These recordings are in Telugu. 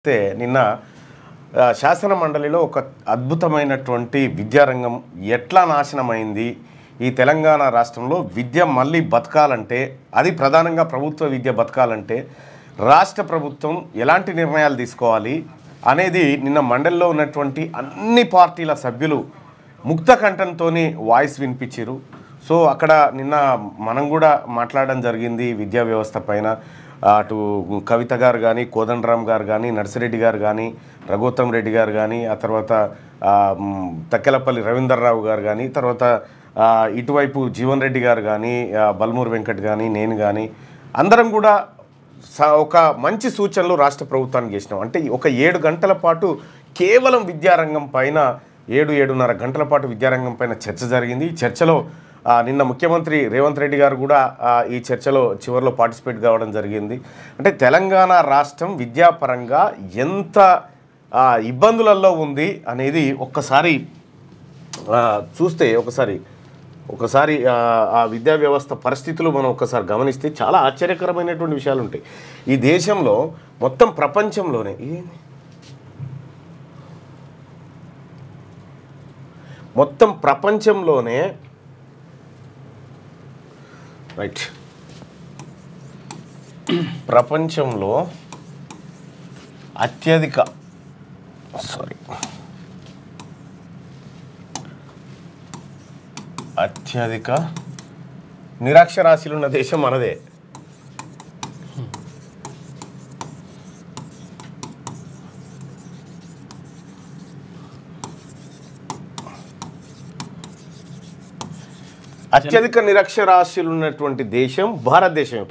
అయితే నిన్న శాసన మండలిలో ఒక అద్భుతమైనటువంటి విద్యారంగం ఎట్లా నాశనమైంది. ఈ తెలంగాణ రాష్ట్రంలో విద్య మళ్ళీ బతకాలంటే, అది ప్రధానంగా ప్రభుత్వ విద్య బతకాలంటే రాష్ట్ర ప్రభుత్వం ఎలాంటి నిర్ణయాలు తీసుకోవాలి అనేది నిన్న మండలిలో ఉన్నటువంటి అన్ని పార్టీల సభ్యులు ముక్త కంఠంతోని వాయిస్ వినిపించారు. సో అక్కడ నిన్న మనం కూడా మాట్లాడడం జరిగింది విద్యా వ్యవస్థ పైన. అటు కవిత గారు కానీ, కోదండరామ్ గారు కానీ, నర్సిరెడ్డి గారు కానీ, రఘోత్తమ్ రెడ్డి గారు కానీ, ఆ తర్వాత తక్కెలపల్లి రవీందర్రావు గారు కానీ, తర్వాత ఇటువైపు జీవన్ రెడ్డి గారు కానీ, బల్మూరు వెంకట్ కానీ, నేను కానీ అందరం కూడా ఒక మంచి సూచనలు రాష్ట్ర ప్రభుత్వానికి చేసినాం. అంటే ఒక 7 గంటల పాటు కేవలం విద్యారంగం పైన 7-7:30 గంటల పాటు విద్యారంగం పైన చర్చ జరిగింది. ఈ చర్చలో నిన్న ముఖ్యమంత్రి రేవంత్ రెడ్డి గారు కూడా ఈ చర్చలో చివరిలో పార్టిసిపేట్ కావడం జరిగింది. అంటే తెలంగాణ రాష్ట్రం విద్యాపరంగా ఎంత ఇబ్బందులలో ఉంది అనేది ఒక్కసారి చూస్తే, ఒకసారి ఆ విద్యా వ్యవస్థ పరిస్థితులు మనం ఒక్కసారి గమనిస్తే చాలా ఆశ్చర్యకరమైనటువంటి విషయాలు ఉంటాయి. ఈ దేశంలో మొత్తం ప్రపంచంలోనే ప్రపంచంలో అత్యధిక నిరక్షరాస్యులు ఉన్న దేశం మనదే. అత్యధిక నిరక్షరాస్యులు ఉన్నటువంటి దేశం భారతదేశమే.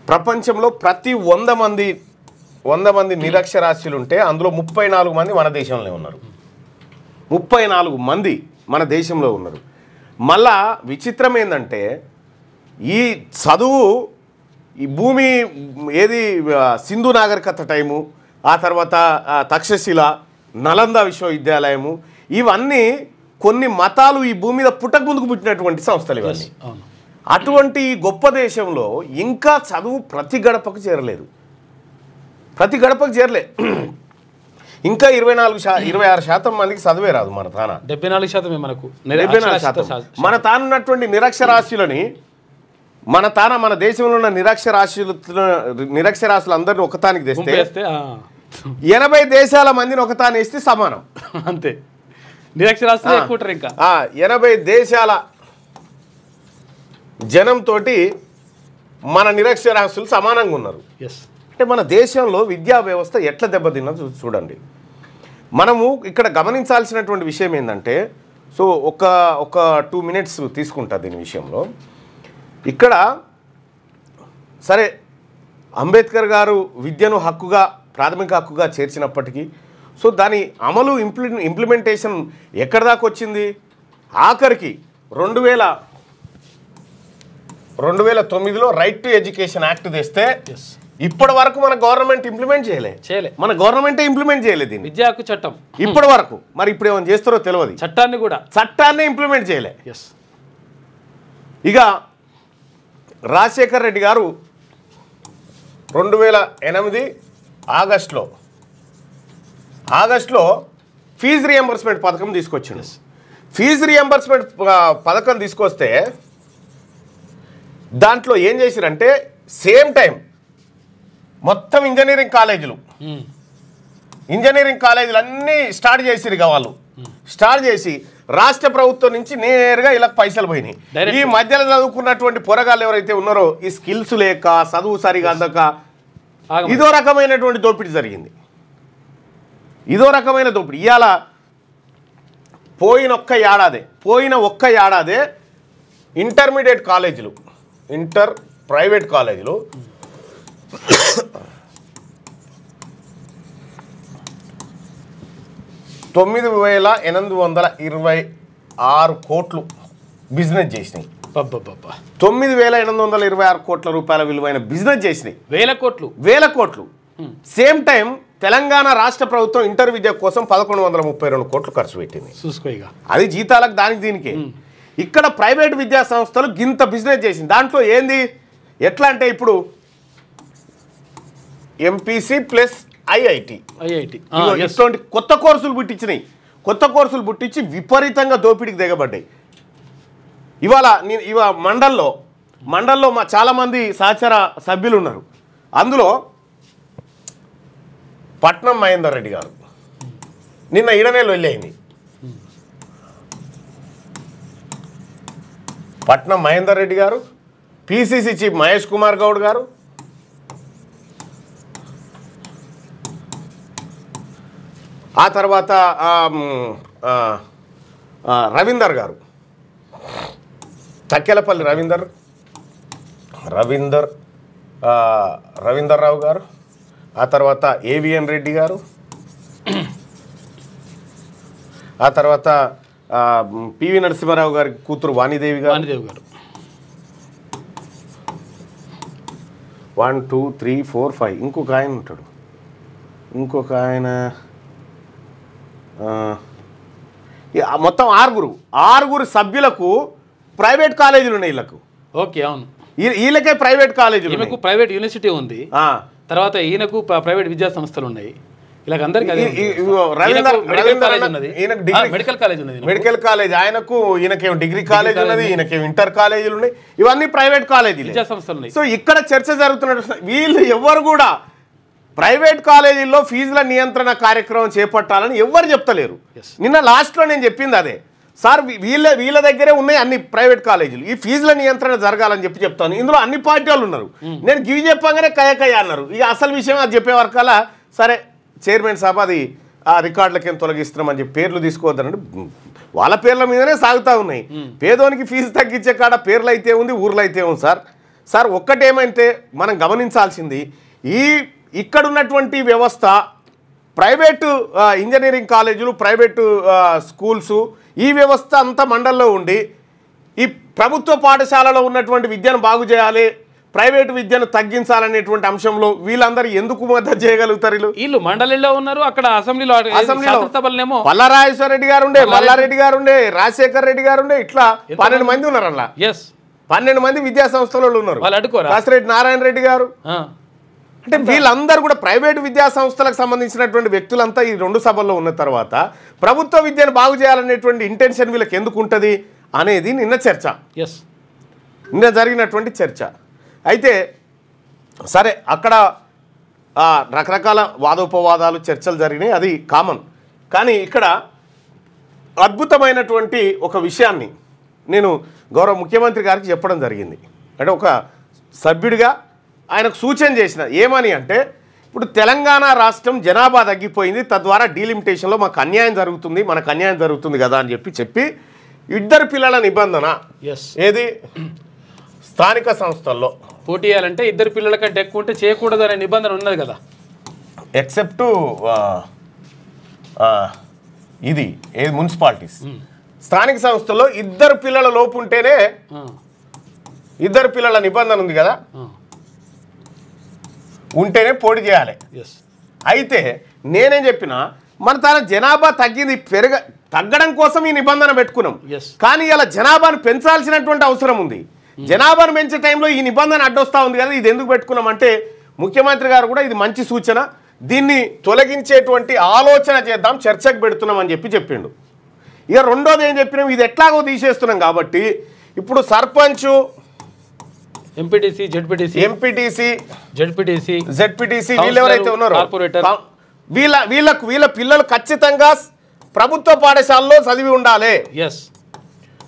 ప్రపంచంలో ప్రతి 100 మంది నిరక్షరాస్యులు ఉంటే అందులో 34 మంది మన దేశంలో ఉన్నారు. 34 మంది మన దేశంలో ఉన్నారు. మళ్ళా విచిత్రం ఏంటంటే, ఈ చదువు ఈ భూమి ఏది సింధు నాగరికత టైము, ఆ తర్వాత తక్షశిల, నలంద విశ్వవిద్యాలయము, ఇవన్నీ కొన్ని మతాలు ఈ భూమి మీద పుట్టకముందుకు పుట్టినటువంటి సంస్థలు ఇవన్నీ. అటువంటి గొప్ప దేశంలో ఇంకా చదువు ప్రతి గడపకు చేరలేదు. ఇంకా 26% మందికి చదివే రాదు. మన తాన 74% మనకు 74%. మన తానున్నటువంటి నిరక్షరాస్యులని మన దేశంలో ఉన్న నిరక్షరాస్యులు అందరినీ ఒకతానికి తెస్తే 80 దేశాల మందిని ఒకతాని వేస్తే సమానం. అంతే, నిరక్షరాస్యులు ఎక్కువ ఉంటారు. ఇంకా 80 దేశాల జనంతోటి మన నిరక్షరాస్యులు సమానంగా ఉన్నారు. అంటే మన దేశంలో విద్యా వ్యవస్థ ఎట్లా దెబ్బతిన్నదో చూడండి. మనము ఇక్కడ గమనించాల్సినటువంటి విషయం ఏంటంటే, సో ఒక 2 మినిట్స్ తీసుకుంటా దీని విషయంలో. ఇక్కడ సరే, అంబేద్కర్ గారు విద్యను ప్రాథమిక హక్కుగా చేర్చినప్పటికీ, సో దాని అమలు ఇంప్లిమెంటేషన్ ఎక్కడి దాకా వచ్చింది? ఆఖరికి 2009లో రైట్ టు ఎడ్యుకేషన్ యాక్ట్ తెస్తే ఇప్పటి వరకు మన గవర్నమెంట్ ఇంప్లిమెంట్ చేయలే. మన గవర్నమెంటే ఇంప్లిమెంట్ చేయలేదు దీన్ని, విద్యా హక్కు చట్టం ఇప్పటి వరకు. మరి ఇప్పుడు ఏమైనా చేస్తారో తెలియదు. చట్టాన్ని ఇంప్లిమెంట్ చేయలే. ఇక రాజశేఖర్ రెడ్డి గారు 2008 ఆగస్టులో ఫీజు రియంబర్స్మెంట్ పథకం తీసుకొచ్చిండు. ఫీజు రియంబర్స్మెంట్ పథకం తీసుకొస్తే దాంట్లో ఏం చేసిరంటే, సేమ్ టైం మొత్తం ఇంజనీరింగ్ కాలేజీలు అన్నీ స్టార్ట్ చేసిరు. వాళ్ళు స్టార్ట్ చేసి రాష్ట్ర ప్రభుత్వం నుంచి నేరుగా ఇలా పైసలు పోయినాయి. ఈ మధ్యలో చదువుకున్నటువంటి పొరగాళ్ళు ఎవరైతే ఉన్నారో, ఈ స్కిల్స్ లేక, చదువు సరిగా అందక, ఇదో రకమైనటువంటి దోపిడీ జరిగింది. ఇవాళ పోయిన ఒక్క ఏడాదే ఇంటర్మీడియట్ కాలేజీలు, ప్రైవేట్ కాలేజీలు 9,826 కోట్లు బిజినెస్ చేసినాయి. 9,826 కోట్ల రూపాయల విలువైన బిజినెస్ చేసినాయి. వేల కోట్లు. సేమ్ టైం తెలంగాణ రాష్ట్ర ప్రభుత్వం ఇంటర్ విద్య కోసం 1132 కోట్లు ఖర్చు పెట్టింది. అది జీతాలకు దీనికి. ఇక్కడ ప్రైవేట్ విద్యా సంస్థలు గింత బిజినెస్ చేసింది. దాంట్లో ఏంది ఎట్లా అంటే, ఇప్పుడు ఎంపీసీ ప్లస్ ఐఐటి ఐఐటి ఇటువంటి కొత్త కోర్సులు పుట్టించినాయి. కొత్త కోర్సులు పుట్టించి విపరీతంగా దోపిడీకి దిగబడ్డాయి. ఇవాళ మండల్లో మా చాలామంది సహచర సభ్యులు ఉన్నారు. అందులో పట్నం మహేందర్ రెడ్డి గారు నిన్న ఈడనేలు వెళ్ళయింది. పట్నం మహేందర్ రెడ్డి గారు, పిసిసి చీఫ్ మహేష్ కుమార్ గౌడ్ గారు, ఆ తర్వాత రవీందర్ గారు, తక్కెలపల్లి రవీందర్ రావు గారు, ఆ తర్వాత ఏవిఎన్ రెడ్డి గారు, ఆ తర్వాత పివి నరసింహారావు గారి కూతురు వాణిదేవి గారు 1 2 3 4 5 ఇంకొక ఆయన ఉంటాడు. ఇంకొక ఆయన మొత్తం ఆరుగురు సభ్యులకు ప్రైవేట్ కాలేజీలు ఉన్నాయి. వీళ్ళకు ఓకే అవును వీళ్ళకే ప్రైవేట్ కాలేజీలు, ప్రైవేట్ యూనివర్సిటీ ఉంది. తర్వాత ఈయనకు ప్రైవేట్ విద్యా సంస్థలు ఉన్నాయి. మెడికల్ కాలేజ్ ఆయనకు, ఈయనకేమో డిగ్రీ కాలేజ్ ఉన్నది, ఈయనకేమో ఇంటర్ కాలేజీలు ఉన్నాయి. ఇవన్నీ ప్రైవేట్ కాలేజీలు, విద్యా సంస్థలు ఉన్నాయి. సో ఇక్కడ చర్చ జరుగుతున్నట్టు వీళ్ళు ఎవరు కూడా ప్రైవేట్ కాలేజీల్లో ఫీజుల నియంత్రణ కార్యక్రమం చేపట్టాలని ఎవ్వరు చెప్తలేరు. నిన్న లాస్ట్లో నేను చెప్పింది అదే సార్, వీళ్ళ దగ్గరే ఉన్నాయి అన్ని ప్రైవేట్ కాలేజీలు, ఈ ఫీజుల నియంత్రణ జరగాలని చెప్తాను. ఇందులో అన్ని పార్టీ వాళ్ళు ఉన్నారు. నేను గివి చెప్పగానే కయ్య అన్నారు. ఇక అసలు విషయం అది చెప్పే వరకల్లా సరే చైర్మన్ సాబ్ అది ఆ రికార్డులకేం తొలగిస్తున్నామని చెప్పి పేర్లు తీసుకోవద్దనంటే వాళ్ళ పేర్ల మీదనే సాగుతూ ఉన్నాయి. పేదోనికి ఫీజు తగ్గించే కాడ పేర్లు అయితే ఉంది, ఊర్లు అయితే ఉంది. సార్ ఒక్కటేమంటే మనం గమనించాల్సింది, ఇక్కడ ఉన్నటువంటి వ్యవస్థ ప్రైవేటు ఇంజనీరింగ్ కాలేజీలు, ప్రైవేటు స్కూల్సు, ఈ వ్యవస్థ అంతా మండల్లో ఉండి ఈ ప్రభుత్వ పాఠశాలలో ఉన్నటువంటి విద్యను బాగు చేయాలి, ప్రైవేటు విద్యను తగ్గించాలనేటువంటి అంశంలో వీళ్ళందరూ ఎందుకు మద్దతు చేయగలుగుతారు? వీళ్ళు మండలిలో ఉన్నారు, అక్కడ అసెంబ్లీలో పల్లారాజేశ్వర రెడ్డి గారు ఉండే, మల్లారెడ్డి గారు ఉండే, రాజశేఖర్ రెడ్డి గారు ఉండే, ఇట్లా 12 మంది ఉన్నారు. అలా 12 మంది విద్యా సంస్థలలో ఉన్నారు. కాసిరెడ్డి నారాయణ రెడ్డి గారు, అంటే వీళ్ళందరూ కూడా ప్రైవేటు విద్యా సంస్థలకు సంబంధించినటువంటి వ్యక్తులంతా ఈ 2 సభల్లో ఉన్న తర్వాత ప్రభుత్వ విద్యను బాగు చేయాలనేటువంటి ఇంటెన్షన్ వీళ్ళకి ఎందుకు ఉంటుంది అనేది నిన్న జరిగినటువంటి చర్చ. అయితే సరే అక్కడ రకరకాల వాదోపవాదాలు చర్చలు జరిగినాయి, అది కామన్. కానీ ఇక్కడ అద్భుతమైనటువంటి ఒక విషయాన్ని నేను గౌరవ ముఖ్యమంత్రి గారికి చెప్పడం జరిగింది. అంటే ఒక సభ్యుడిగా ఆయనకు సూచన చేసిన ఏమని అంటే, ఇప్పుడు తెలంగాణ రాష్ట్రం జనాభా తగ్గిపోయింది, తద్వారా డీలిమిటేషన్లో మనకు అన్యాయం జరుగుతుంది కదా అని చెప్పి 2 పిల్లల నిబంధన ఏది స్థానిక సంస్థల్లో పోటీ చేయాలంటే 2 పిల్లల కంటే ఎక్కువ ఉంటే చేయకూడదు అనే నిబంధన ఉన్నది కదా, ఎక్సెప్ట్ ఇది ఏది మున్సిపాలిటీస్. స్థానిక సంస్థల్లో 2 పిల్లల లోపు ఉంటేనే 2 పిల్లల నిబంధన ఉంది కదా, ఉంటేనే పోటీ చేయాలి. అయితే నేనేం చెప్పినా మన తన జనాభా తగ్గడం కోసం ఈ నిబంధన పెట్టుకున్నాం. కానీ ఇలా జనాభాను పెంచాల్సినటువంటి అవసరం ఉంది. జనాభాను పెంచే టైంలో ఈ నిబంధన అడ్డొస్తూ ఉంది కదా, ఇది ఎందుకు పెట్టుకున్నాం అంటే ముఖ్యమంత్రి గారు కూడా ఇది మంచి సూచన, దీన్ని తొలగించేటువంటి ఆలోచన చేద్దాం, చర్చకు పెడుతున్నాం అని చెప్పిండు. ఇక రెండోది ఏం చెప్పినాం, ఇది ఎట్లాగో తీసేస్తున్నాం కాబట్టి ఇప్పుడు సర్పంచ్, ఎంపీటీసీ, జెడ్పీటీసీ వీళ్ళు ఎవరైతే ఉన్నారో వీళ్ళ పిల్లలు ఖచ్చితంగా ప్రభుత్వ పాఠశాలలో చదివి ఉండాలి.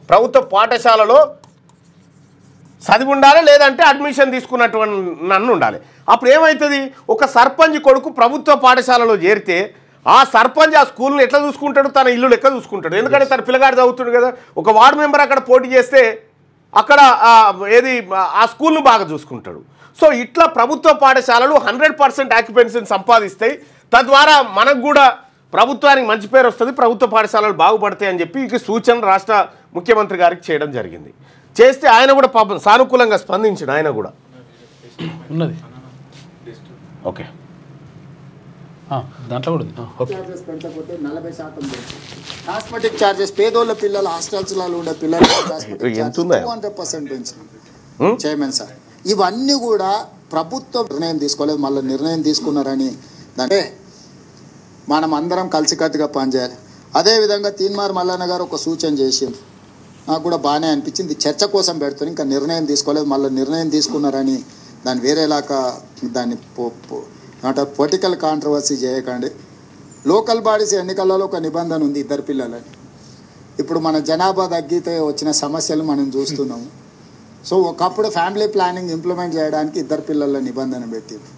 ప్రభుత్వ పాఠశాలలో చదివి ఉండాలి, లేదంటే అడ్మిషన్ తీసుకున్నటువంటి నన్ను ఉండాలి. అప్పుడు ఏమవుతుంది, ఒక సర్పంచ్ కొడుకు ప్రభుత్వ పాఠశాలలో చేరితే ఆ సర్పంచ్ ఆ స్కూల్ని ఎట్లా చూసుకుంటాడు, తన ఇల్లు ఎట్లా చూసుకుంటాడు. ఎందుకంటే తన పిల్లగాడు చదువుతాడు కదా. ఒక వార్డు మెంబర్ అక్కడ పోటీ చేస్తే అక్కడ ఆ స్కూల్ను బాగా చూసుకుంటాడు. సో ఇట్లా ప్రభుత్వ పాఠశాలలు 100% ఆక్యుపెన్సీని సంపాదిస్తాయి, తద్వారా మనకు కూడా ప్రభుత్వానికి మంచి పేరు వస్తుంది, ప్రభుత్వ పాఠశాలలు బాగుపడతాయి అని చెప్పి ఈ సూచన రాష్ట్ర ముఖ్యమంత్రి గారికి చేయడం జరిగింది. చేస్తే ఆయన కూడా పాపం సానుకూలంగా స్పందించాడు. ఆయన కూడా ఉన్నది ఓకే దాంట్లో కూడా పెంచకపోతే 40% కాస్మెటిక్ చార్జెస్ పేదోళ్ళ పిల్లలు హాస్టల్స్లలో ఉండే పిల్లలు 200% పెంచింది చైర్మన్ సార్. ఇవన్నీ కూడా ప్రభుత్వం నిర్ణయం తీసుకోలేదు, మళ్ళీ నిర్ణయం తీసుకున్నారని దాంట్లో మనం అందరం కలిసికట్టుగా పనిచేయాలి. అదేవిధంగా తీన్మార్ మల్లన్న గారు ఒక సూచన చేసింది, నాకు కూడా బాగానే అనిపించింది. చర్చ కోసం పెడుతుంది, ఇంకా నిర్ణయం తీసుకోలేదు, మళ్ళీ నిర్ణయం తీసుకున్నారని దాన్ని వేరేలాగా దాన్ని పొలిటికల్ కాంట్రవర్సీ చేయకండి. లోకల్ బాడీస్ ఎన్నికలలో ఒక నిబంధన ఉంది, 2 పిల్లలని. ఇప్పుడు మన జనాభా తగ్గితే వచ్చిన సమస్యలు మనం చూస్తున్నాము. సో ఒకప్పుడు ఫ్యామిలీ ప్లానింగ్ ఇంప్లిమెంట్ చేయడానికి 2 పిల్లల నిబంధన పెట్టింది.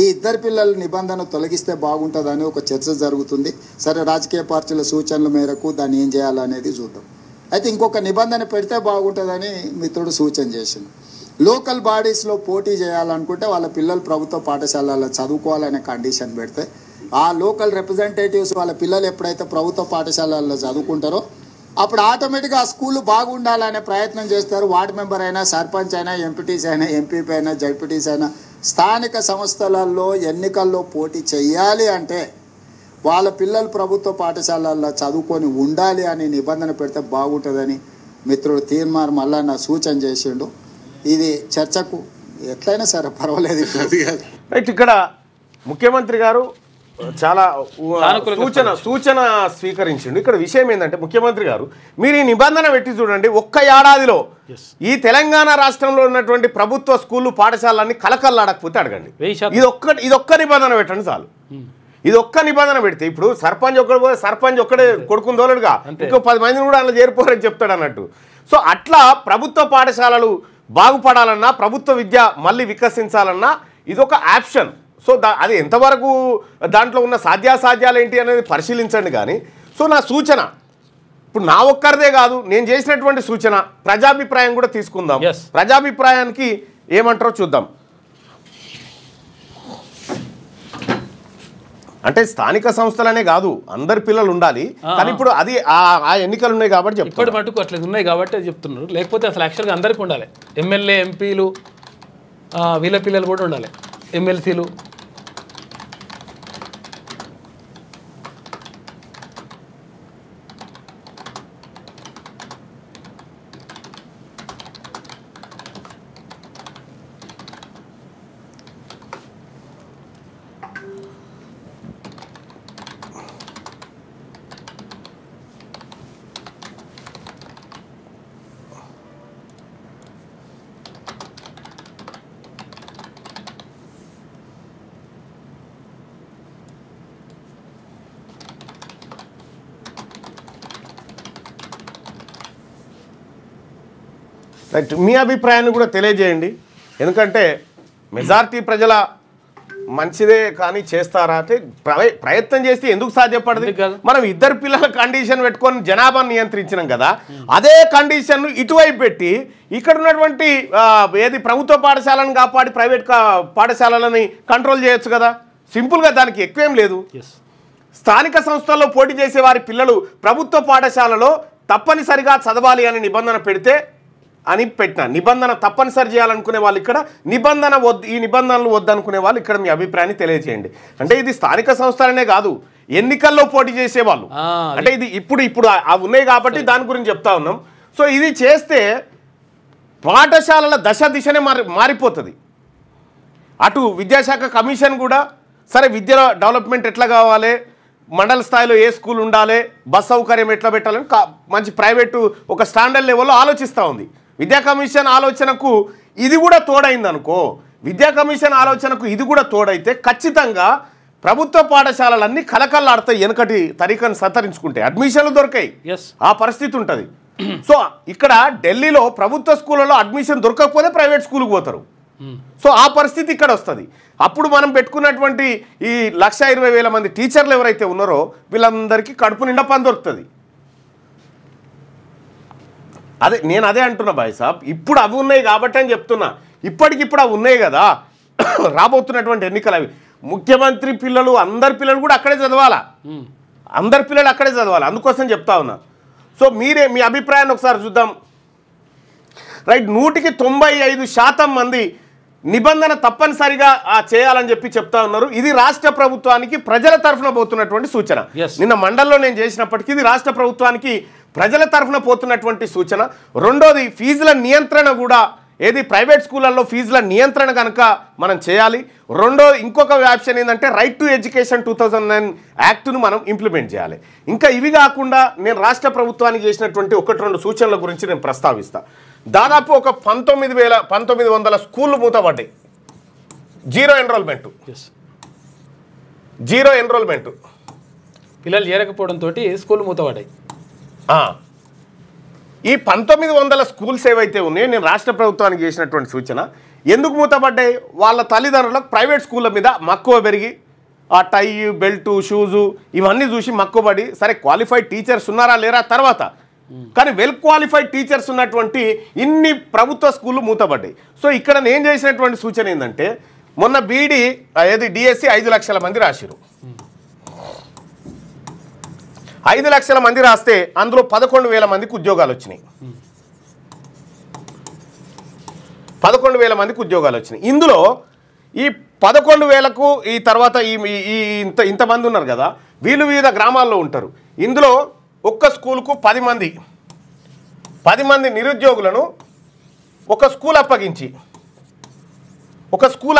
ఈ 2 పిల్లల నిబంధన తొలగిస్తే బాగుంటుందని ఒక చర్చ జరుగుతుంది. సరే, రాజకీయ పార్టీల సూచనల మేరకు దాన్ని ఏం చేయాలనేది చూద్దాం. అయితే ఇంకొక నిబంధన పెడితే బాగుంటుందని మిత్రుడు సూచన చేసింది. లోకల్ బాడీస్లో పోటీ చేయాలనుకుంటే వాళ్ళ పిల్లలు ప్రభుత్వ పాఠశాలలో చదువుకోవాలనే కండిషన్ పెడితే ఆ లోకల్ రిప్రజెంటేటివ్స్ వాళ్ళ పిల్లలు ఎప్పుడైతే ప్రభుత్వ పాఠశాలల్లో చదువుకుంటారో అప్పుడు ఆటోమేటిక్గా ఆ స్కూల్ బాగుండాలనే ప్రయత్నం చేస్తారు. వార్డు మెంబర్ అయినా, సర్పంచ్ అయినా, ఎంపీటీసీ అయినా, ఎంపీపీ అయినా, జడ్పీటీసీ అయినా స్థానిక సంస్థలలో ఎన్నికల్లో పోటీ చేయాలి అంటే వాళ్ళ పిల్లలు ప్రభుత్వ పాఠశాలల్లో చదువుకొని ఉండాలి అని నిబంధన పెడితే బాగుంటుందని మిత్రుడు తీన్మార్ మల్లన్న సూచన చేసిండు. ఇది చర్చకు ఎట్లయినా సరే పర్వాలేదు. రైట్, ఇక్కడ ముఖ్యమంత్రి గారు చాలా సూచన స్వీకరించిండు. ఇక్కడ విషయం ఏంటంటే ముఖ్యమంత్రి గారు మీరు ఈ నిబంధన పెట్టి చూడండి, ఒక్క ఏడాదిలో ఈ తెలంగాణ రాష్ట్రంలో ఉన్నటువంటి ప్రభుత్వ స్కూళ్ళు పాఠశాలన్నీ కలకల్లాడకపోతే అడగండి. ఇదొక్క నిబంధన పెట్టండి చాలు. ఇది ఒక్క నిబంధన పెడితే ఇప్పుడు సర్పంచ్ ఒక్కడే కొడుకుని తోలడుగా ఇంకో 10 మందిని కూడా అలా చేరిపోరని చెప్తాడు అన్నట్టు. సో అట్లా ప్రభుత్వ పాఠశాలలు బాగుపడాలన్నా, ప్రభుత్వ విద్య మళ్ళీ వికసించాలన్నా ఇదొక ఆప్షన్. సో అది ఎంతవరకు దాంట్లో ఉన్న సాధ్యాసాధ్యాలు ఏంటి అనేది పరిశీలించండి. కానీ సో నా సూచన ఇప్పుడు నా ఒక్కరిదే కాదు, నేను చేసినటువంటి సూచన ప్రజాభిప్రాయం కూడా తీసుకుందాం. ప్రజాభిప్రాయానికి ఏమంటారో చూద్దాం. అంటే స్థానిక సంస్థలనే కాదు, అందరి పిల్లలు ఉండాలి. కానీ ఇప్పుడు అది ఆ ఎన్నికలు ఉన్నాయి కాబట్టి ఇప్పటి మటుకు అట్లా ఉన్నాయి కాబట్టి చెప్తున్నారు. లేకపోతే అసలు యాక్చువల్గా అందరికీ ఉండాలి. ఎమ్మెల్యే, ఎంపీలు, వీళ్ళ పిల్లలు కూడా ఉండాలి, ఎమ్మెల్సీలు. రైట్, మీ అభిప్రాయాన్ని కూడా తెలియజేయండి. ఎందుకంటే మెజారిటీ ప్రజల మంచిదే కానీ చేస్తారా అంటే ప్రయత్నం చేస్తే ఎందుకు సాధ్యపడదు? మనం 2 పిల్లల కండిషన్ పెట్టుకొని జనాభాను నియంత్రించినాం కదా, అదే కండిషన్ ఇటువైపు పెట్టి ఇక్కడ ఉన్నటువంటి ఏది ప్రభుత్వ పాఠశాలను కాపాడి ప్రైవేట్ పాఠశాలలని కంట్రోల్ చేయొచ్చు కదా. సింపుల్గా, దానికి ఎక్కువేం లేదు. స్థానిక సంస్థల్లో పోటీ చేసే వారి పిల్లలు ప్రభుత్వ పాఠశాలలో తప్పనిసరిగా చదవాలి అని నిబంధన పెడితే అని పెట్టిన నిబంధన తప్పనిసరి చేయాలనుకునే వాళ్ళు ఇక్కడ నిబంధన ఈ నిబంధనలు వద్దనుకునే వాళ్ళు ఇక్కడ మీ అభిప్రాయాన్ని తెలియజేయండి. అంటే ఇది స్థానిక సంస్థలనే కాదు, ఎన్నికల్లో పోటీ చేసేవాళ్ళు. అంటే ఇది ఇప్పుడు అవి ఉన్నాయి కాబట్టి దాని గురించి చెప్తా ఉన్నాం. సో ఇది చేస్తే పాఠశాలల దిశనే మారిపోతుంది. అటు విద్యాశాఖ కమిషన్ కూడా సరే విద్య డెవలప్మెంట్ ఎట్లా కావాలి, మండల స్థాయిలో ఏ స్కూల్ ఉండాలి, బస్ సౌకర్యం ఎట్లా పెట్టాలని మంచి ప్రైవేటు ఒక స్టాండర్డ్ లెవెల్లో ఆలోచిస్తూ ఉంది. విద్యా కమిషన్ ఆలోచనకు ఇది కూడా తోడైంది అనుకో, విద్యా కమిషన్ ఆలోచనకు ఇది కూడా తోడైతే ఖచ్చితంగా ప్రభుత్వ పాఠశాలలన్నీ కలకల్లాడతాయి. వెనకటి తరీఖను సతరించుకుంటే అడ్మిషన్లు దొరకాయి, ఆ పరిస్థితి ఉంటుంది. సో ఇక్కడ ఢిల్లీలో ప్రభుత్వ స్కూళ్ళలో అడ్మిషన్ దొరకకపోతే ప్రైవేట్ స్కూల్కి పోతారు. సో ఆ పరిస్థితి ఇక్కడ వస్తుంది. అప్పుడు మనం పెట్టుకున్నటువంటి ఈ 1,20,000 మంది టీచర్లు ఎవరైతే ఉన్నారో వీళ్ళందరికీ కడుపు నిండా పని దొరుకుతుంది. నేను అదే అంటున్నా భాయ్ సాబ్, ఇప్పుడు అవి ఉన్నాయి కాబట్టి అని చెప్తున్నా. ఇప్పటికిప్పుడు అవి ఉన్నాయి కదా, రాబోతున్నటువంటి ఎన్నికలు అవి ముఖ్యమంత్రి పిల్లలు అందరి పిల్లలు కూడా అక్కడే చదవాలా, అందరి పిల్లలు అక్కడే చదవాలి. అందుకోసం చెప్తా ఉన్నా. సో మీ అభిప్రాయాన్ని ఒకసారి చూద్దాం. రైట్, 195% మంది నిబంధన తప్పనిసరిగా చేయాలని చెప్తా ఉన్నారు. ఇది రాష్ట్ర ప్రభుత్వానికి ప్రజల తరఫున పోతున్నటువంటి సూచన. నిన్న మండలిలో నేను చేసినప్పటికీ ఇది రాష్ట్ర ప్రభుత్వానికి ప్రజల తరఫున పోతున్నటువంటి సూచన. రెండోది, ఫీజుల నియంత్రణ కూడా ఏది ప్రైవేట్ స్కూళ్ళల్లో ఫీజుల నియంత్రణ కనుక మనం చేయాలి. ఇంకొక ఆప్షన్ ఏంటంటే రైట్ టు ఎడ్యుకేషన్ 2009 యాక్ట్ను మనం ఇంప్లిమెంట్ చేయాలి. ఇంకా ఇవి కాకుండా నేను రాష్ట్ర ప్రభుత్వానికి చేసినటువంటి 1-2 సూచనల గురించి నేను ప్రస్తావిస్తా. దాదాపు ఒక 1900 స్కూళ్ళు మూతపడ్డాయి. జీరో ఎన్రోల్మెంట్ పిల్లలు చేరకపోవడంతో స్కూల్ మూతపడ్డాయి. ఈ 1900 స్కూల్స్ ఏవైతే ఉన్నాయో నేను రాష్ట్ర ప్రభుత్వానికి చేసినటువంటి సూచన, ఎందుకు మూతపడ్డాయి? వాళ్ళ తల్లిదండ్రులకు ప్రైవేట్ స్కూళ్ళ మీద మక్కువ పెరిగి ఆ టై బెల్టు షూజు ఇవన్నీ చూసి మక్కువపడి, సరే క్వాలిఫైడ్ టీచర్స్ ఉన్నారా లేరా తర్వాత, కానీ వెల్ క్వాలిఫైడ్ టీచర్స్ ఉన్నటువంటి ఇన్ని ప్రభుత్వ స్కూళ్ళు మూతపడ్డాయి. సో ఇక్కడ నేను చేసినటువంటి సూచన ఏంటంటే, మొన్న బీఈడి డిఎస్సి 5 లక్షల మంది రాసిరు. 5 లక్షల మంది రాస్తే అందులో 11,000 మందికి ఉద్యోగాలు వచ్చినాయి. 11,000 మందికి ఉద్యోగాలు వచ్చినాయి. ఇందులో ఈ 11,000కు ఈ తర్వాత ఇంతమంది ఉన్నారు కదా, వీళ్ళు వివిధ గ్రామాల్లో ఉంటారు. ఇందులో ఒక్క స్కూల్కు 10 మంది నిరుద్యోగులను ఒక స్కూల్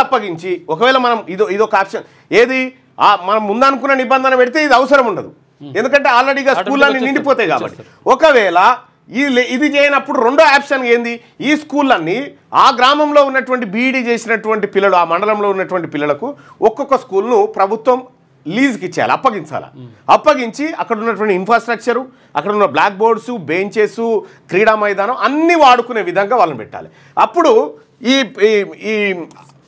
అప్పగించి ఒకవేళ మనం ఇదొక ఆప్షన్ ఏది మనం ముందనుకున్న నిబంధన పెడితే ఇది అవసరం ఉండదు, ఎందుకంటే ఆల్రెడీగా స్కూళ్ళన్నీ నిండిపోతాయి కాబట్టి. ఒకవేళ ఇది చేయనప్పుడు రెండో ఆప్షన్ ఏంది, ఈ స్కూళ్ళన్నీ ఆ గ్రామంలో ఉన్నటువంటి బీఈడి చేసినటువంటి పిల్లలు, ఆ మండలంలో ఉన్నటువంటి పిల్లలకు ఒక్కొక్క స్కూల్ను ప్రభుత్వం లీజ్కి ఇచ్చేయాలి, అప్పగించి అక్కడ ఉన్నటువంటి ఇన్ఫ్రాస్ట్రక్చరు, అక్కడ ఉన్న బ్లాక్ బోర్డ్స్, బెంచెస్, క్రీడా మైదానం అన్నీ వాడుకునే విధంగా వాళ్ళని పెట్టాలి. అప్పుడు ఈ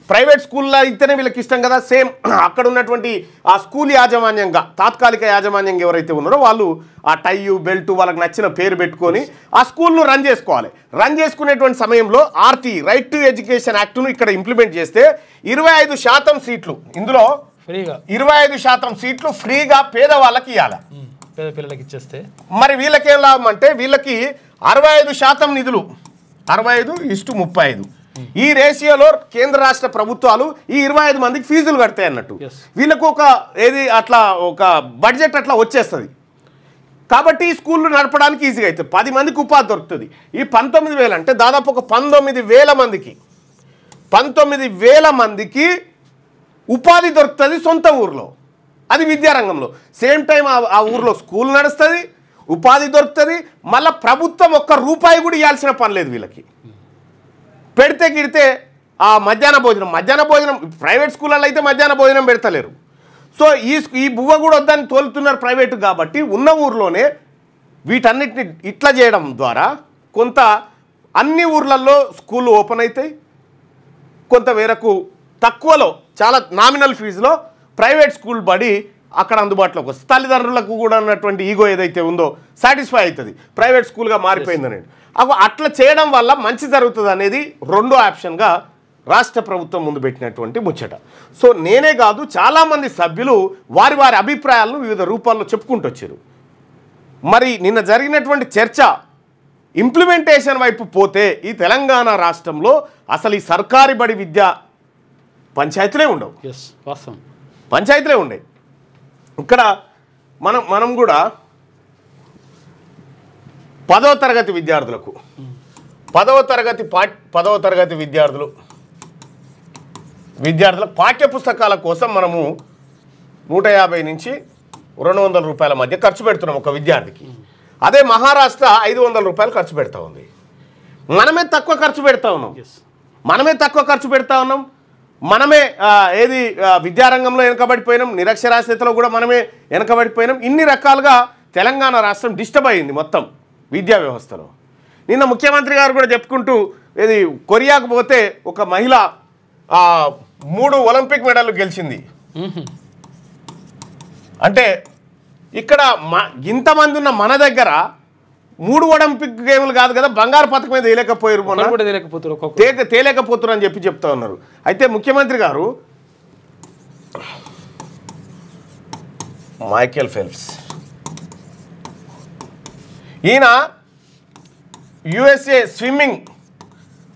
ప్రైవేట్ స్కూల్లో అయితేనే వీళ్ళకి ఇష్టం కదా, సేమ్ అక్కడ ఉన్నటువంటి ఆ స్కూల్ యాజమాన్యంగా తాత్కాలిక యాజమాన్యంగా ఎవరైతే ఉన్నారో వాళ్ళు ఆ టై బెల్ట్ వాళ్ళకి నచ్చిన పేరు పెట్టుకొని ఆ స్కూల్ను రన్ చేసుకోవాలి. రన్ చేసుకునేటువంటి సమయంలో ఆర్టీ రైట్ టు ఎడ్యుకేషన్ యాక్ట్ను ఇక్కడ ఇంప్లిమెంట్ చేస్తే 25% సీట్లు, ఇందులో ఫ్రీగా 25% సీట్లు ఫ్రీగా పేదవాళ్ళకి ఇవ్వాలి. పేద పిల్లలకి ఇచ్చేస్తే మరి వీళ్ళకి ఏం లాభం అంటే, వీళ్ళకి 65% నిధులు, 65:35 ఈ రేషియోలో కేంద్ర రాష్ట్ర ప్రభుత్వాలు ఈ 25 మందికి ఫీజులు కడతాయి అన్నట్టు. వీళ్ళకు అట్లా ఒక బడ్జెట్ అట్లా వచ్చేస్తుంది కాబట్టి ఈ స్కూళ్ళు నడపడానికి ఈజీగా అవుతుంది. 10 మందికి ఉపాధి దొరుకుతుంది. ఈ 19,000 అంటే దాదాపు ఒక 19,000 మందికి ఉపాధి దొరుకుతుంది సొంత ఊర్లో, అది విద్యారంగంలో. సేమ్ టైం ఆ ఊర్లో స్కూల్ నడుస్తుంది, ఉపాధి దొరుకుతుంది, మళ్ళీ ప్రభుత్వం ఒక్క రూపాయి కూడా ఇవ్వాల్సిన పని లేదు వీళ్ళకి. పెడితే గిడితే ఆ మధ్యాహ్న భోజనం ప్రైవేట్ స్కూళ్ళల్లో అయితే మధ్యాహ్న భోజనం పెడతలేరు. సో ఈ బువ్వ కూడా వద్దని తోలుతున్నారు ప్రైవేటు కాబట్టి, ఉన్న ఊర్లోనే వీటన్నిటిని ఇట్లా చేయడం ద్వారా కొంత అన్ని ఊర్లలో స్కూళ్ళు ఓపెన్ అవుతాయి, కొంత మేరకు తక్కువలో చాలా నామినల్ ఫీజులో ప్రైవేట్ స్కూల్ బడి అక్కడ అందుబాటులోకి వస్తుంది. తల్లిదండ్రులకు కూడా ఉన్నటువంటి ఈగో ఏదైతే ఉందో సాటిస్ఫై అవుతుంది, ప్రైవేట్ స్కూల్గా మారిపోయిందని. అట్లా చేయడం వల్ల మంచి జరుగుతుంది అనేది రెండో ఆప్షన్గా రాష్ట్ర ప్రభుత్వం ముందు పెట్టినటువంటి ముచ్చట. సో నేనే కాదు, చాలామంది సభ్యులు వారి అభిప్రాయాలను వివిధ రూపాల్లో చెప్పుకుంటూ వచ్చారు. మరి నిన్న జరిగినటువంటి చర్చ ఇంప్లిమెంటేషన్ వైపు పోతే ఈ తెలంగాణ రాష్ట్రంలో అసలు ఈ సర్కారీ బడి విద్య పంచాయతీలే ఉండవు. పంచాయతీలే ఉండేవి. ఇక్కడ మనం కూడా 10వ తరగతి విద్యార్థులకు 10వ తరగతి విద్యార్థుల పాఠ్య పుస్తకాల కోసం మనము 150 నుంచి 200 రూపాయల మధ్య ఖర్చు పెడుతున్నాం ఒక విద్యార్థికి. అదే మహారాష్ట్ర 500 రూపాయలు ఖర్చు పెడతా ఉంది. మనమే తక్కువ ఖర్చు పెడతా ఉన్నాం. మనమే విద్యారంగంలో వెనకబడిపోయినాం, నిరక్షరాస్యతలో కూడా మనమే వెనకబడిపోయినాం. ఇన్ని రకాలుగా తెలంగాణ రాష్ట్రం డిస్టర్బ్ అయింది మొత్తం విద్యా వ్యవస్థలో. నిన్న ముఖ్యమంత్రి గారు కూడా చెప్పుకుంటూ కొరియాకు పోతే ఒక మహిళ 3 ఒలింపిక్ మెడల్లు గెలిచింది. అంటే ఇక్కడ ఇంతమంది ఉన్న మన దగ్గర 3 ఒలింపిక్ గేమ్లు కాదు కదా, బంగారు పథకం మీద తేలేకపోతున్నారు అని చెప్తా ఉన్నారు. అయితే ముఖ్యమంత్రి గారు మైకేల్ ఫెల్ప్స్ ఈయన USA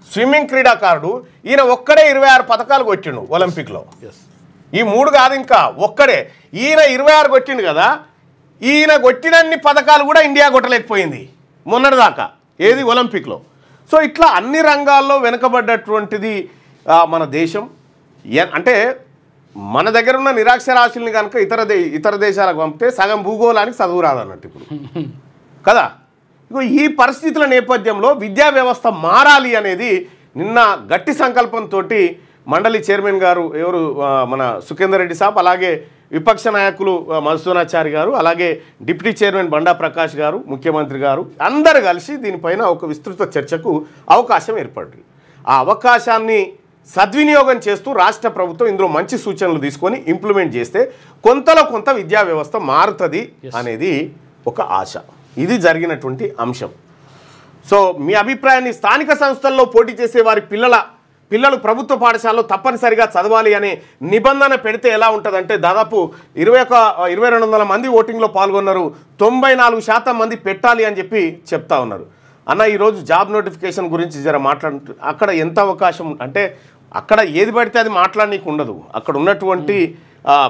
స్విమ్మింగ్ క్రీడాకారుడు. ఈయన ఒక్కడే 26 పథకాలు కొట్టిండు ఒలింపిక్లో. ఈ 3 కాదు, ఇంకా ఒక్కడే ఈయన 26 కొట్టిండు కదా. ఈయన కొట్టినన్ని పథకాలు కూడా ఇండియా కొట్టలేకపోయింది మొన్నటిదాకా ఒలింపిక్లో. సో ఇట్లా అన్ని రంగాల్లో వెనుకబడ్డటువంటిది మన దేశం. అంటే మన దగ్గర ఉన్న నిరాక్షరాస్యుల్ని కనుక ఇతర దేశాలకు పంపితే సగం భూగోళానికి చదువు రాదన్నట్టు ఇప్పుడు కదా. ఇగో ఈ పరిస్థితుల నేపథ్యంలో విద్యా వ్యవస్థ మారాలి అనేది నిన్న గట్టి సంకల్పంతో మండలి చైర్మన్ గారు ఎవరు మన సుఖేందర్ రెడ్డి సాబ్, అలాగే విపక్ష నాయకులు మధుసూదనాచారి గారు, అలాగే డిప్యూటీ చైర్మన్ బండా ప్రకాష్ గారు, ముఖ్యమంత్రి గారు అందరు కలిసి దీనిపైన ఒక విస్తృత చర్చకు అవకాశం ఏర్పడింది. ఆ అవకాశాన్ని సద్వినియోగం చేస్తూ రాష్ట్ర ప్రభుత్వం ఇందులో మంచి సూచనలు తీసుకొని ఇంప్లిమెంట్ చేస్తే కొంతలో కొంత విద్యా వ్యవస్థ మారుతుంది అనేది ఒక ఆశ. ఇది జరిగినటువంటి అంశం. సో మీ అభిప్రాయాన్ని, స్థానిక సంస్థల్లో పోటీ చేసే వారి పిల్లలు ప్రభుత్వ పాఠశాలలో తప్పనిసరిగా చదవాలి అనే నిబంధన పెడితే ఎలా ఉంటుందంటే, దాదాపు 2200 మంది ఓటింగ్లో పాల్గొన్నారు, 94% మంది పెట్టాలి అని చెప్పి చెప్తా ఉన్నారు. అన్న ఈరోజు జాబ్ నోటిఫికేషన్ గురించి జర అక్కడ ఎంత అవకాశం అంటే అక్కడ ఏది పడితే అది మాట్లాడనీకు ఉండదు. అక్కడ ఉన్నటువంటి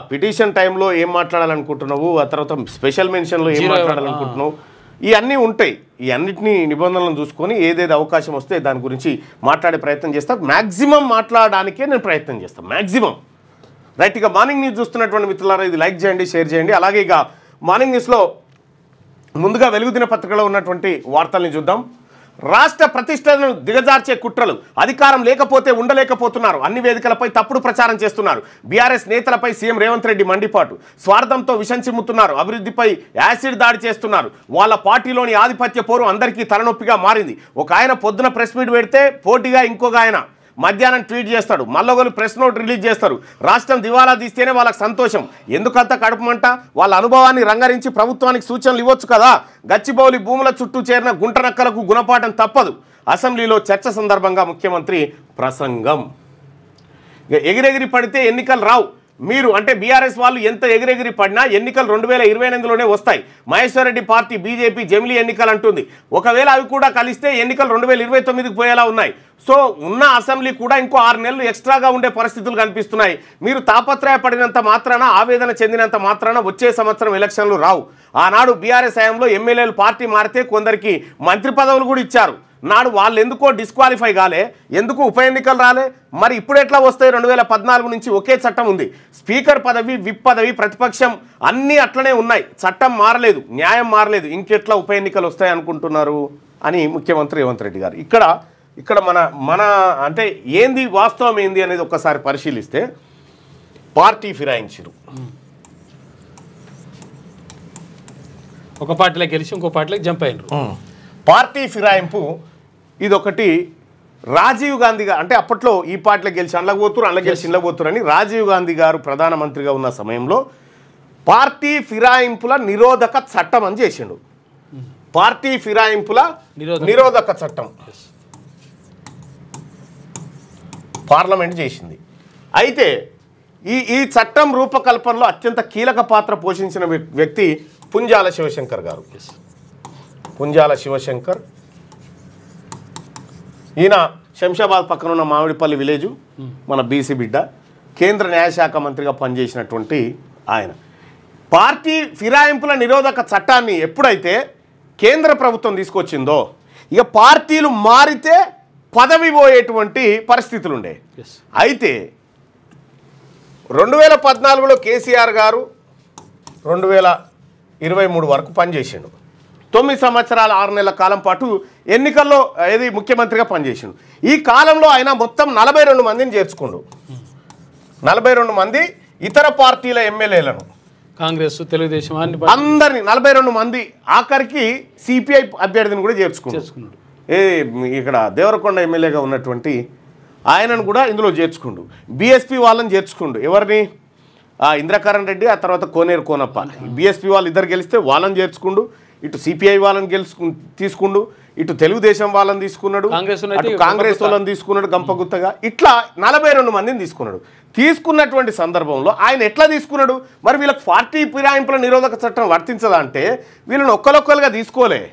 పిటిషన్ టైంలో ఏం మాట్లాడాలనుకుంటున్నావు, ఆ తర్వాత స్పెషల్ మెన్షన్లో ఏం మాట్లాడాలనుకుంటున్నావు, ఇవన్నీ ఉంటాయి. ఈ అన్నిటినీ నిబంధనలను చూసుకొని ఏదేది అవకాశం వస్తే దాని గురించి మాట్లాడే ప్రయత్నం చేస్తాను. మ్యాక్సిమం మాట్లాడడానికే నేను ప్రయత్నం చేస్తాను, మ్యాక్సిమం. రైట్, ఇక మార్నింగ్ న్యూస్ చూస్తున్నటువంటి మిత్రులారా ఇది లైక్ చేయండి, షేర్ చేయండి. అలాగే ఇక మార్నింగ్ న్యూస్లో ముందుగా వెలుగుదిన పత్రికలో ఉన్నటువంటి వార్తల్ని చూద్దాం. రాష్ట్ర ప్రతిష్టను దిగజార్చే కుట్రలు, అధికారం లేకపోతే ఉండలేకపోతున్నారు, అన్ని వేదికలపై తప్పుడు ప్రచారం చేస్తున్నారు, బీఆర్ఎస్ నేతలపై సీఎం రేవంత్ రెడ్డి మండిపాటు, స్వార్థంతో విషం చిమ్ముతున్నారు, అభివృద్ధిపై యాసిడ్ దాడి చేస్తున్నారు, వాళ్ళ పార్టీలోని ఆధిపత్య పోరు అందరికీ తలనొప్పిగా మారింది. ఒక ఆయన పొద్దున ప్రెస్ మీట్ పెడితే పోటీగా ఇంకొక ఆయన మధ్యాహ్నం ట్వీట్ చేస్తాడు, మళ్ళొకరు ప్రెస్ నోట్ రిలీజ్ చేస్తారు. రాష్ట్రం దివాలా తీస్తేనే వాళ్ళకి సంతోషం, ఎందుకంత కడుపుమంట, వాళ్ళ అనుభవాన్ని రంగరించి ప్రభుత్వానికి సూచనలు ఇవ్వచ్చు కదా. గచ్చిబౌలి భూముల చుట్టూ చేరిన గుంటనక్కలకు గుణపాఠం తప్పదు. అసెంబ్లీలో చర్చ సందర్భంగా ముఖ్యమంత్రి ప్రసంగం. ఎగిరెగిరి పడితే ఎన్నికలు రావు, మీరు అంటే బీఆర్ఎస్ వాళ్ళు ఎంత ఎగిరెగిరి పడినా ఎన్నికలు 2028లోనే వస్తాయి. మహేశ్వర్ రెడ్డి పార్టీ బీజేపీ జమిలీ ఎన్నికలు అంటుంది. ఒకవేళ అవి కూడా కలిస్తే ఎన్నికలు 2029కి పోయేలా ఉన్నాయి. సో ఉన్న అసెంబ్లీ కూడా ఇంకో 6 నెలలు ఎక్స్ట్రాగా ఉండే పరిస్థితులు కనిపిస్తున్నాయి. మీరు తాపత్రయపడినంత మాత్రాన, ఆవేదన చెందినంత మాత్రాన వచ్చే సంవత్సరం ఎలక్షన్లు రావు. ఆనాడు బీఆర్ఎస్ హయాంలో ఎమ్మెల్యేలు పార్టీ మారితే కొందరికి మంత్రి పదవులు కూడా ఇచ్చారు. నాడు వాళ్ళు ఎందుకో డిస్క్వాలిఫై కాలే, ఎందుకు ఉప ఎన్నికలు రాలే, మరి ఇప్పుడు ఎట్లా వస్తాయి? 2014 నుంచి ఒకే చట్టం ఉంది. స్పీకర్ పదవి, విప్ పదవి, ప్రతిపక్షం అన్నీ అట్లనే ఉన్నాయి, చట్టం మారలేదు, న్యాయం మారలేదు, ఇంకెట్లా ఉప ఎన్నికలు వస్తాయి అనుకుంటున్నారు అని ముఖ్యమంత్రి రేవంత్ రెడ్డి గారు ఇక్కడ మన అంటే ఏంది వాస్తవం ఏంది అనేది ఒక్కసారి పరిశీలిస్తే, పార్టీ ఫిరాయించారు, ఒక పార్టీలో గెలిచి ఇంకో పార్టీలోకి జంప్ అయినారు. పార్టీ ఫిరాయింపు ఇదొకటి. రాజీవ్ గాంధీ గారు అంటే అప్పట్లో ఈ పార్టీలో గెలిచి అందులో పోతురు, అందులో గెలిచి ఇంట్లో పోతురు అని రాజీవ్ గాంధీ గారు ప్రధానమంత్రిగా ఉన్న సమయంలో పార్టీ ఫిరాయింపుల నిరోధక చట్టం అని చేసిండు. పార్టీ ఫిరాయింపుల నిరోధక చట్టం పార్లమెంట్ చేసింది. అయితే ఈ చట్టం రూపకల్పనలో అత్యంత కీలక పాత్ర పోషించిన వ్యక్తి పుంజాల శివశంకర్ గారు. పుంజాల శివశంకర్ ఈయన శంషాబాద్ పక్కన ఉన్న మామిడిపల్లి విలేజు, మన బీసీ బిడ్డ, కేంద్ర న్యాయశాఖ మంత్రిగా పనిచేసినటువంటి ఆయన. పార్టీ ఫిరాయింపుల నిరోధక చట్టాన్ని ఎప్పుడైతే కేంద్ర ప్రభుత్వం తీసుకొచ్చిందో ఇక పార్టీలు మారితే పదవి పోయేటువంటి పరిస్థితులు ఉండే. అయితే 2014లో కేసీఆర్ గారు 2023 వరకు పనిచేసిండు. 9 సంవత్సరాల 6 నెలల కాలం పాటు ఎన్నికల్లో ఏది ముఖ్యమంత్రిగా పనిచేసిండు. ఈ కాలంలో ఆయన మొత్తం 42 మందిని చేర్చుకుండు. 42 మంది ఇతర పార్టీల ఎమ్మెల్యేలను, కాంగ్రెస్, తెలుగుదేశం అందరినీ 42 మంది, ఆఖరికి సిపిఐ అభ్యర్థిని కూడా చేర్చుకున్నాడు. ఇక్కడ దేవరకొండ ఎమ్మెల్యేగా ఉన్నటువంటి ఆయనను కూడా ఇందులో చేర్చుకుండు. బీఎస్పీ వాళ్ళని చేర్చుకుండు. ఎవరిని? ఇంద్రకరణ్ రెడ్డి, ఆ తర్వాత కోనేరు కోనప్ప. బీఎస్పీ వాళ్ళు ఇద్దరు గెలిస్తే వాళ్ళని చేర్చుకుండు. ఇటు సిపిఐ వాళ్ళని తీసుకుండు, ఇటు తెలుగుదేశం వాళ్ళని తీసుకున్నాడు, కాంగ్రెస్ వాళ్ళని తీసుకున్నాడు గంపగుత్తగా. ఇట్లా 42 మందిని తీసుకున్నాడు. తీసుకున్నటువంటి సందర్భంలో ఆయన ఎట్లా తీసుకున్నాడు? మరి వీళ్ళకి పార్టీ ఫిరాయింపుల నిరోధక చట్టం వర్తించదా అంటే వీళ్ళని ఒక్కరొక్కరుగా తీసుకోలే.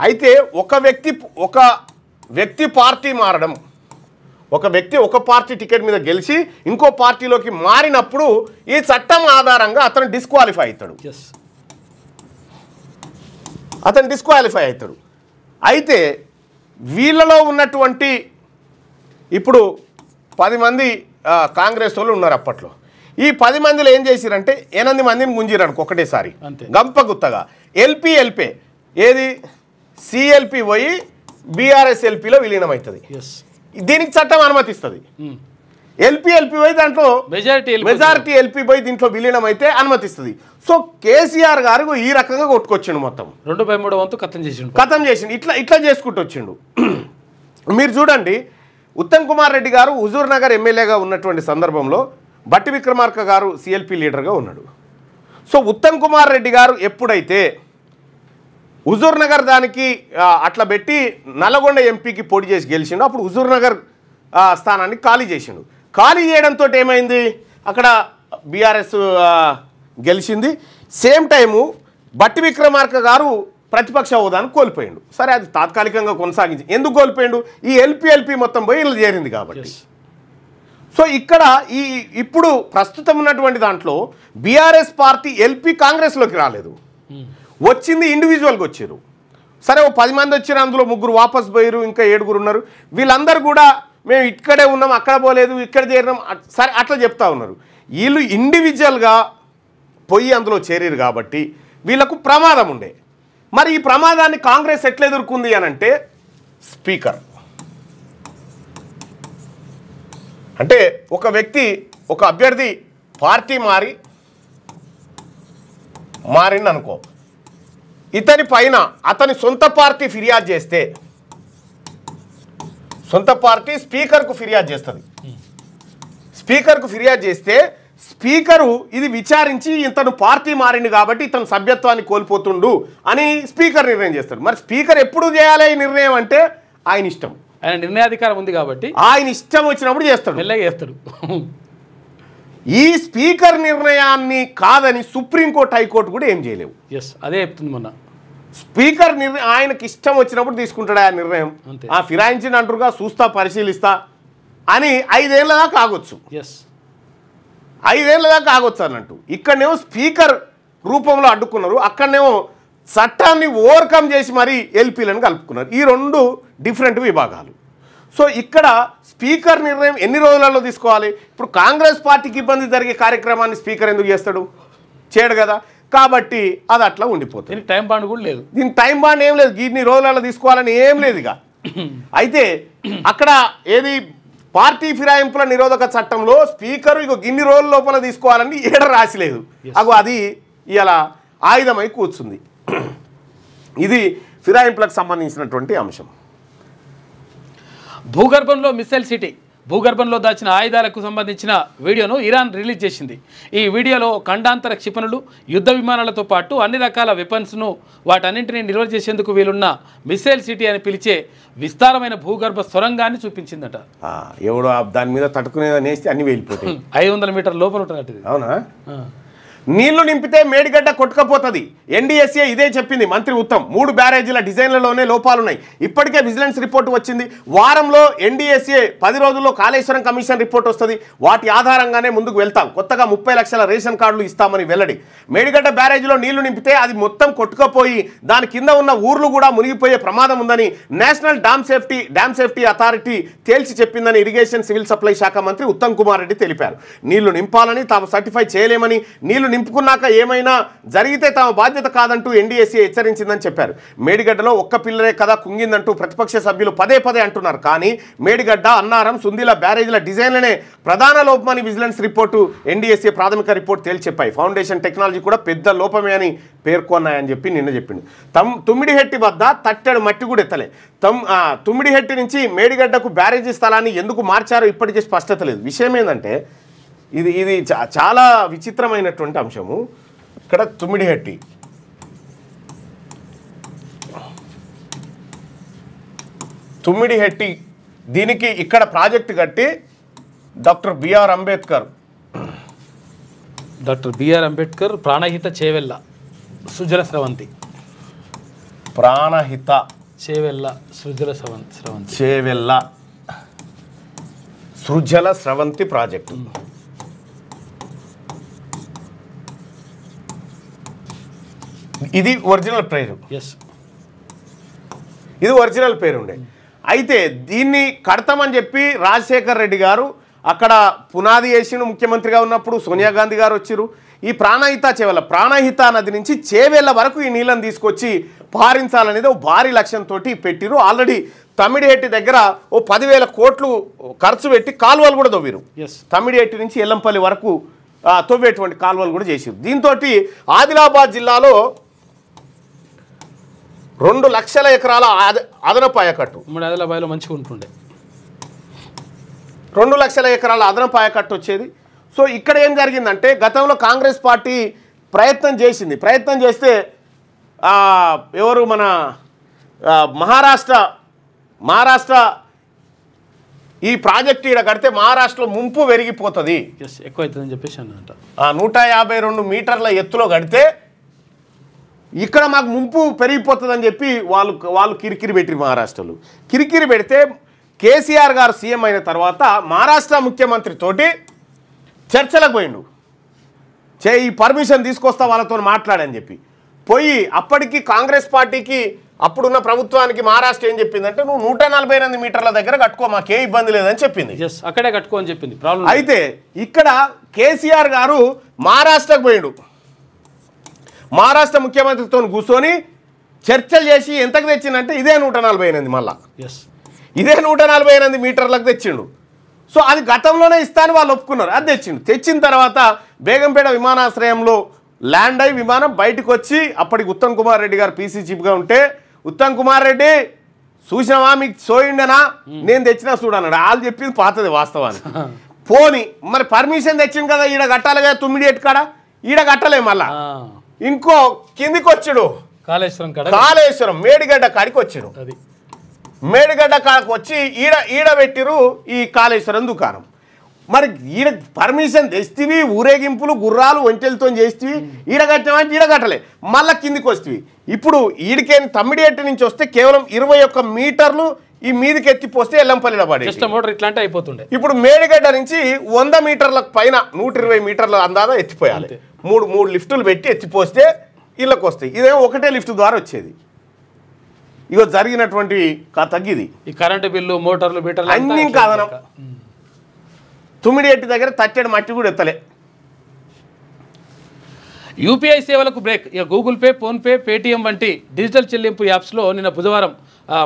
అయితే ఒక వ్యక్తి పార్టీ మారడం, ఒక వ్యక్తి ఒక పార్టీ టికెట్ మీద గెలిచి ఇంకో పార్టీలోకి మారినప్పుడు ఈ చట్టం ఆధారంగా అతను డిస్క్వాలిఫై అవుతాడు. అయితే వీళ్ళలో ఉన్నటువంటి ఇప్పుడు 10 మంది కాంగ్రెస్ వాళ్ళు ఉన్నారు అప్పట్లో. ఈ 10 మందిలో ఏం చేసిరంటే 8 మందిని గుంజిరనుకో ఒకటేసారి గంపగుత్తగా. ఎల్పీ ఏది సిఎల్పి పోయి బీఆర్ఎస్ ఎల్పీలో విలీనం అవుతుంది. దీనికి చట్టం అనుమతిస్తుంది. ఎల్పీ పోయి దాంట్లో మెజారిటీ ఎల్పీ పోయి దీంట్లో విలీనం అయితే అనుమతిస్తుంది. సో కేసీఆర్ గారు ఈ రకంగా కొట్టుకొచ్చిండు, మొత్తం 2/3 వంతు కథం చేసిండు. ఇట్లా చేసుకుంటూ వచ్చిండు. మీరు చూడండి, ఉత్తమ్ కుమార్ రెడ్డి గారు హుజూర్ నగర్ ఎమ్మెల్యేగా ఉన్నటువంటి సందర్భంలో బట్టి విక్రమార్క గారు సిఎల్పి లీడర్గా ఉన్నాడు. సో ఉత్తమ్ కుమార్ రెడ్డి గారు ఎప్పుడైతే హుజూర్ నగర్ దానికి అట్లా పెట్టి నల్లగొండ ఎంపీకి పోటీ చేసి గెలిచిండు, అప్పుడు హుజూర్ నగర్ స్థానాన్ని ఖాళీ చేసిండు. ఖాళీ చేయడంతో ఏమైంది, అక్కడ బీఆర్ఎస్ గెలిచింది. సేమ్ టైము బట్టి విక్రమార్క గారు ప్రతిపక్ష హోదాను కోల్పోయిండు. సరే, అది తాత్కాలికంగా కొనసాగించి ఎందుకు కోల్పోయిండు, ఈ ఎల్పీ మొత్తం పోయి ఇలా చేరింది కాబట్టి. సో ఇక్కడ ఇప్పుడు ప్రస్తుతం ఉన్నటువంటి దాంట్లో బీఆర్ఎస్ పార్టీ ఎల్పీ కాంగ్రెస్లోకి రాలేదు, వచ్చింది ఇండివిజువల్గా వచ్చారు. సరే, ఓ 10 మంది వచ్చారు, అందులో 3 వాపస్ పోయారు, ఇంకా 7 ఉన్నారు. వీళ్ళందరూ కూడా మేము ఇక్కడే ఉన్నాం, అక్కడ పోలేదు, ఇక్కడ చేరినాం, సరే అట్లా చెప్తా ఉన్నారు. వీళ్ళు ఇండివిజువల్గా పోయి అందులో చేరారు కాబట్టి వీళ్ళకు ప్రమాదం ఉండే. మరి ఈ ప్రమాదాన్ని కాంగ్రెస్ ఎట్లా ఎదుర్కొంది అని అంటే, స్పీకర్ అంటే ఒక వ్యక్తి, ఒక అభ్యర్థి పార్టీ మారింది అనుకో, ఇతని పైన అతని సొంత పార్టీ ఫిర్యాదు చేస్తే, సొంత పార్టీ స్పీకర్కు ఫిర్యాదు చేస్తుంది. స్పీకర్కు ఫిర్యాదు చేస్తే స్పీకరు ఇది విచారించి ఇతను పార్టీ మారింది కాబట్టి ఇతను సభ్యత్వాన్ని కోల్పోతుండు అని స్పీకర్ నిర్ణయం చేస్తాడు. మరి స్పీకర్ ఎప్పుడు చేయాలి ఈ నిర్ణయం అంటే ఆయన ఇష్టం, ఆయన నిర్ణయాధికారం ఉంది కాబట్టి ఆయన ఇష్టం వచ్చినప్పుడు చేస్తాడు, మెల్లగా చేస్తాడు. ఈ స్పీకర్ నిర్ణయాన్ని కాదని సుప్రీంకోర్టు, హైకోర్టు కూడా ఏం చేయలేవు. అదే చెప్తుంది మొన్న. స్పీకర్ ఆయనకి ఇష్టం వచ్చినప్పుడు తీసుకుంటాడు ఆ నిర్ణయం. ఫిరాయించిన అంటారుగా, చూస్తా పరిశీలిస్తా అని 5 ఏళ్ళ దాకా ఆగొచ్చు, 5 ఏళ్ళ దాకా ఆగొచ్చు అన్నట్టు. ఇక్కడనేమో స్పీకర్ రూపంలో అడ్డుకున్నారు, అక్కడనేమో చట్టాన్ని ఓవర్కమ్ చేసి మరీ ఎల్పీలను కలుపుకున్నారు. ఈ 2 డిఫరెంట్ విభాగాలు. సో ఇక్కడ స్పీకర్ నిర్ణయం ఎన్ని రోజులలో తీసుకోవాలి? ఇప్పుడు కాంగ్రెస్ పార్టీకి ఇబ్బంది జరిగే కార్యక్రమాన్ని స్పీకర్ ఎందుకు చేస్తాడు? చేయడు కదా. కాబట్టి అది అట్లా ఉండిపోతుంది. టైం బాండ్ కూడా లేదు, దీనికి టైం బాండ్ ఏం లేదు, ఇన్ని రోజులలో తీసుకోవాలని ఏం లేదు ఇక. అయితే అక్కడ ఏది పార్టీ ఫిరాయింపుల నిరోధక చట్టంలో స్పీకరు ఇన్ని రోజుల లోపల తీసుకోవాలని ఏడ రాసిలేదు. అది ఇలా ఆయుధమై కూర్చుంది. ఇది ఫిరాయింపులకు సంబంధించినటువంటి అంశం. భూగర్భంలో మిస్సైల్ సిటీ, భూగర్భంలో దాచిన ఆయుధాలకు సంబంధించిన వీడియోను ఇరాన్ రిలీజ్ చేసింది. ఈ వీడియోలో ఖండాంతర క్షిపణులు, యుద్ధ విమానాలతో పాటు అన్ని రకాల వెపన్స్ను వాటన్నింటినీ నిల్వ చేసేందుకు వీలున్న మిస్సైల్ సిటీ అని పిలిచే విస్తారమైన భూగర్భ సొరంగాన్ని చూపించిందట. ఎవడో దాని మీద తట్టుకునేదని వేస్తే అన్ని వెళ్ళిపోతాయి. 500 మీటర్ల లోపల ఉంటుంది. అవునా? నీళ్లు నింపితే మేడిగడ్డ కొట్టుకపోతుంది. ఎన్డీఎస్ఏ ఇదే చెప్పింది. మంత్రి ఉత్తమ్ 3 బ్యారేజీల డిజైన్లలోనే లోపాలున్నాయి. ఇప్పటికే విజిలెన్స్ రిపోర్ట్ వచ్చింది. వారంలో ఎన్డీఎస్ఏ 10 రోజుల్లో కాళేశ్వరం కమిషన్ రిపోర్ట్ వస్తుంది. వాటి ఆధారంగానే ముందుకు వెళ్తాం. కొత్తగా 30 లక్షల రేషన్ కార్డులు ఇస్తామని వెల్లడి. మేడిగడ్డ బ్యారేజీలో నీళ్లు నింపితే అది మొత్తం కొట్టుకపోయి దాని కింద ఉన్న ఊర్లు కూడా మునిగిపోయే ప్రమాదం ఉందని నేషనల్ డ్యామ్ సేఫ్టీ అథారిటీ తేల్చి చెప్పిందని ఇరిగేషన్ సివిల్ సప్లై శాఖ మంత్రి ఉత్తమ్ కుమార్ రెడ్డి తెలిపారు. నీళ్లు నింపాలని తాము సర్టిఫై చేయలేమని, నీళ్లు నింపుకున్నాక ఏమైనా జరిగితే తమ బాధ్యత కాదంటూ ఎన్డీఎస్ఏ హెచ్చరించిందని చెప్పారు. మేడిగడ్డలో ఒక్క పిల్లరే కదా కుంగిందంటూ ప్రతిపక్ష సభ్యులు పదే అంటున్నారు. కానీ మేడిగడ్డ, అన్నారం, సుందిల బ్యారేజీల డిజైన్లనే ప్రధాన లోపమని విజిలెన్స్ రిపోర్టు, ఎన్డీఎస్ఏ ప్రాథమిక రిపోర్టు తేల్చి చెప్పాయి. ఫౌండేషన్ టెక్నాలజీ కూడా పెద్ద లోపమే అని పేర్కొన్నాయని చెప్పి నిన్న చెప్పిండు. తుమ్మిడిహెట్టి వద్ద తట్టెడు మట్టి కూడా ఎత్తలే. తుమ్మిడిహెట్టి నుంచి మేడిగడ్డకు బ్యారేజీ స్థలాన్ని ఎందుకు మార్చారో ఇప్పటికీ స్పష్టత లేదు. విషయం ఏంటంటే ఇది చాలా విచిత్రమైనటువంటి అంశము. ఇక్కడ తుమ్మిడిహెట్టి దీనికి ఇక్కడ ప్రాజెక్టు కట్టి డాక్టర్ బిఆర్ అంబేద్కర్ ప్రాణహిత చేవెళ్ళ సుజల స్రవంతి సృజల స్రవంతి ప్రాజెక్టు. ఇది ఒరిజినల్ పేరు. ఇది ఒరిజినల్ పేరు ఉండే. అయితే దీన్ని కడతామని చెప్పి రాజశేఖర్ రెడ్డి గారు అక్కడ పునాది వేసిండు. ముఖ్యమంత్రిగా ఉన్నప్పుడు సోనియా గాంధీ గారు వచ్చారు. ఈ ప్రాణహిత చేవెళ్ళ ప్రాణహిత నది నుంచి చేవేళ్ళ వరకు ఈ నీళ్ళని తీసుకొచ్చి పారించాలనేది ఓ భారీ లక్ష్యంతో పెట్టిరు. ఆల్రెడీ తమిడిహెట్టి దగ్గర ఓ 10,000 కోట్లు ఖర్చు పెట్టి కాలువలు కూడా తవ్విరు. తమిడిహెట్టి నుంచి ఎల్లంపల్లి వరకు తవ్వేటువంటి కాలువలు కూడా చేసిరు. దీంతో ఆదిలాబాద్ జిల్లాలో 2 లక్షల ఎకరాల అదనపు ఆయకట్టు ఆదిలాబాద్లో మంచిగా ఉంటుండే 2 లక్షల ఎకరాల అదనపు ఆయకట్టు వచ్చేది. సో ఇక్కడ ఏం జరిగిందంటే గతంలో కాంగ్రెస్ పార్టీ ప్రయత్నం చేస్తే ఎవరు మన మహారాష్ట్ర ఈ ప్రాజెక్టు ఇక్కడ కడితే మహారాష్ట్రలో ముంపు పెరిగిపోతుంది, ఎక్కువ అవుతుందని చెప్పేసి అన్నమాట. 152 మీటర్ల ఎత్తులో కడితే ఇక్కడ మాకు ముంపు పెరిగిపోతుందని చెప్పి వాళ్ళు కిరికిరి పెట్టిరు. మహారాష్ట్రలో కిరికిరి పెడితే కేసీఆర్ గారు సీఎం అయిన తర్వాత మహారాష్ట్ర ముఖ్యమంత్రి తోటి చర్చలకు పోయిండు. ఈ పర్మిషన్ తీసుకొస్తా వాళ్ళతో మాట్లాడని చెప్పి పోయి అప్పటికి కాంగ్రెస్ పార్టీకి అప్పుడున్న ప్రభుత్వానికి మహారాష్ట్ర ఏం చెప్పిందంటే నువ్వు 148 మీటర్ల దగ్గర కట్టుకో, మాకే ఇబ్బంది లేదని చెప్పింది. అక్కడే కట్టుకో అని చెప్పింది. ప్రాబ్లం అయితే ఇక్కడ కేసీఆర్ గారు మహారాష్ట్రకు పోయిండు. మహారాష్ట్ర ముఖ్యమంత్రితో కూర్చొని చర్చలు చేసి ఎంతకు తెచ్చిందంటే ఇదే 148 మళ్ళా ఇదే 148 మీటర్లకు తెచ్చిండు. సో అది గతంలోనే ఇస్తాను వాళ్ళు ఒప్పుకున్నారు. అది తెచ్చిన తర్వాత బేగంపేట విమానాశ్రయంలో ల్యాండ్ అయి విమానం బయటకు వచ్చి అప్పటికి ఉత్తమ్ కుమార్ రెడ్డి గారు పీసీ చీఫ్గా ఉంటే ఉత్తమ్ కుమార్ రెడ్డి చూసినావా మీకు సోయిండనా నేను తెచ్చినా చూడన్నాడు. వాళ్ళు చెప్పింది పాతది వాస్తవానికి. పోని మరి పర్మిషన్ తెచ్చింది కదా ఈడ కట్టాలి కదా 9 కాడ ఈడ కట్టలే మళ్ళా ఇంకో కిందికి వచ్చాడు కాళేశ్వరం మేడిగడ్డ కాడికి వచ్చాడు. మేడిగడ్డ కాడికి వచ్చి ఈడ పెట్టిరు ఈ కాళేశ్వరం దుకాణం. మరి ఈడ పర్మిషన్ తెస్తేవి ఊరేగింపులు గుర్రాలు ఒంటెలతో చేస్తేవి ఈడ కట్టామంటే ఈడ కట్టలే మళ్ళీ కిందికి వస్తేవి. ఇప్పుడు ఈడికేని తమ్మిడిహెట్టి నుంచి వస్తే కేవలం 21 మీటర్లు ఈ మీదికి ఎత్తిపోస్తే ఎల్లంపల్లిలో పడే ఇట్లాంటి అయిపోతుండే. ఇప్పుడు మేడిగడ్డ నుంచి 100 మీటర్లకు పైన 120 మీటర్ల అందాదా ఎత్తిపోయాలి. మూడు లిఫ్టులు పెట్టి ఎత్తిపోస్తే ఇళ్ళకి వస్తాయి. ఇదేమో ఒకటే లిఫ్ట్ ద్వారా వచ్చేది. ఇగో జరిగినటువంటి తగ్గిది. ఈ కరెంటు బిల్లు మోటార్లు మీటర్లు అన్నీ కాదనం. తుమ్మిడిహెట్టి దగ్గర తట్టెడు మట్టి కూడా ఎత్తలే. యూపీఐ సేవలకు బ్రేక్. ఇక గూగుల్ పే, ఫోన్పే, పేటీఎం వంటి డిజిటల్ చెల్లింపు యాప్స్లో నిన్న బుధవారం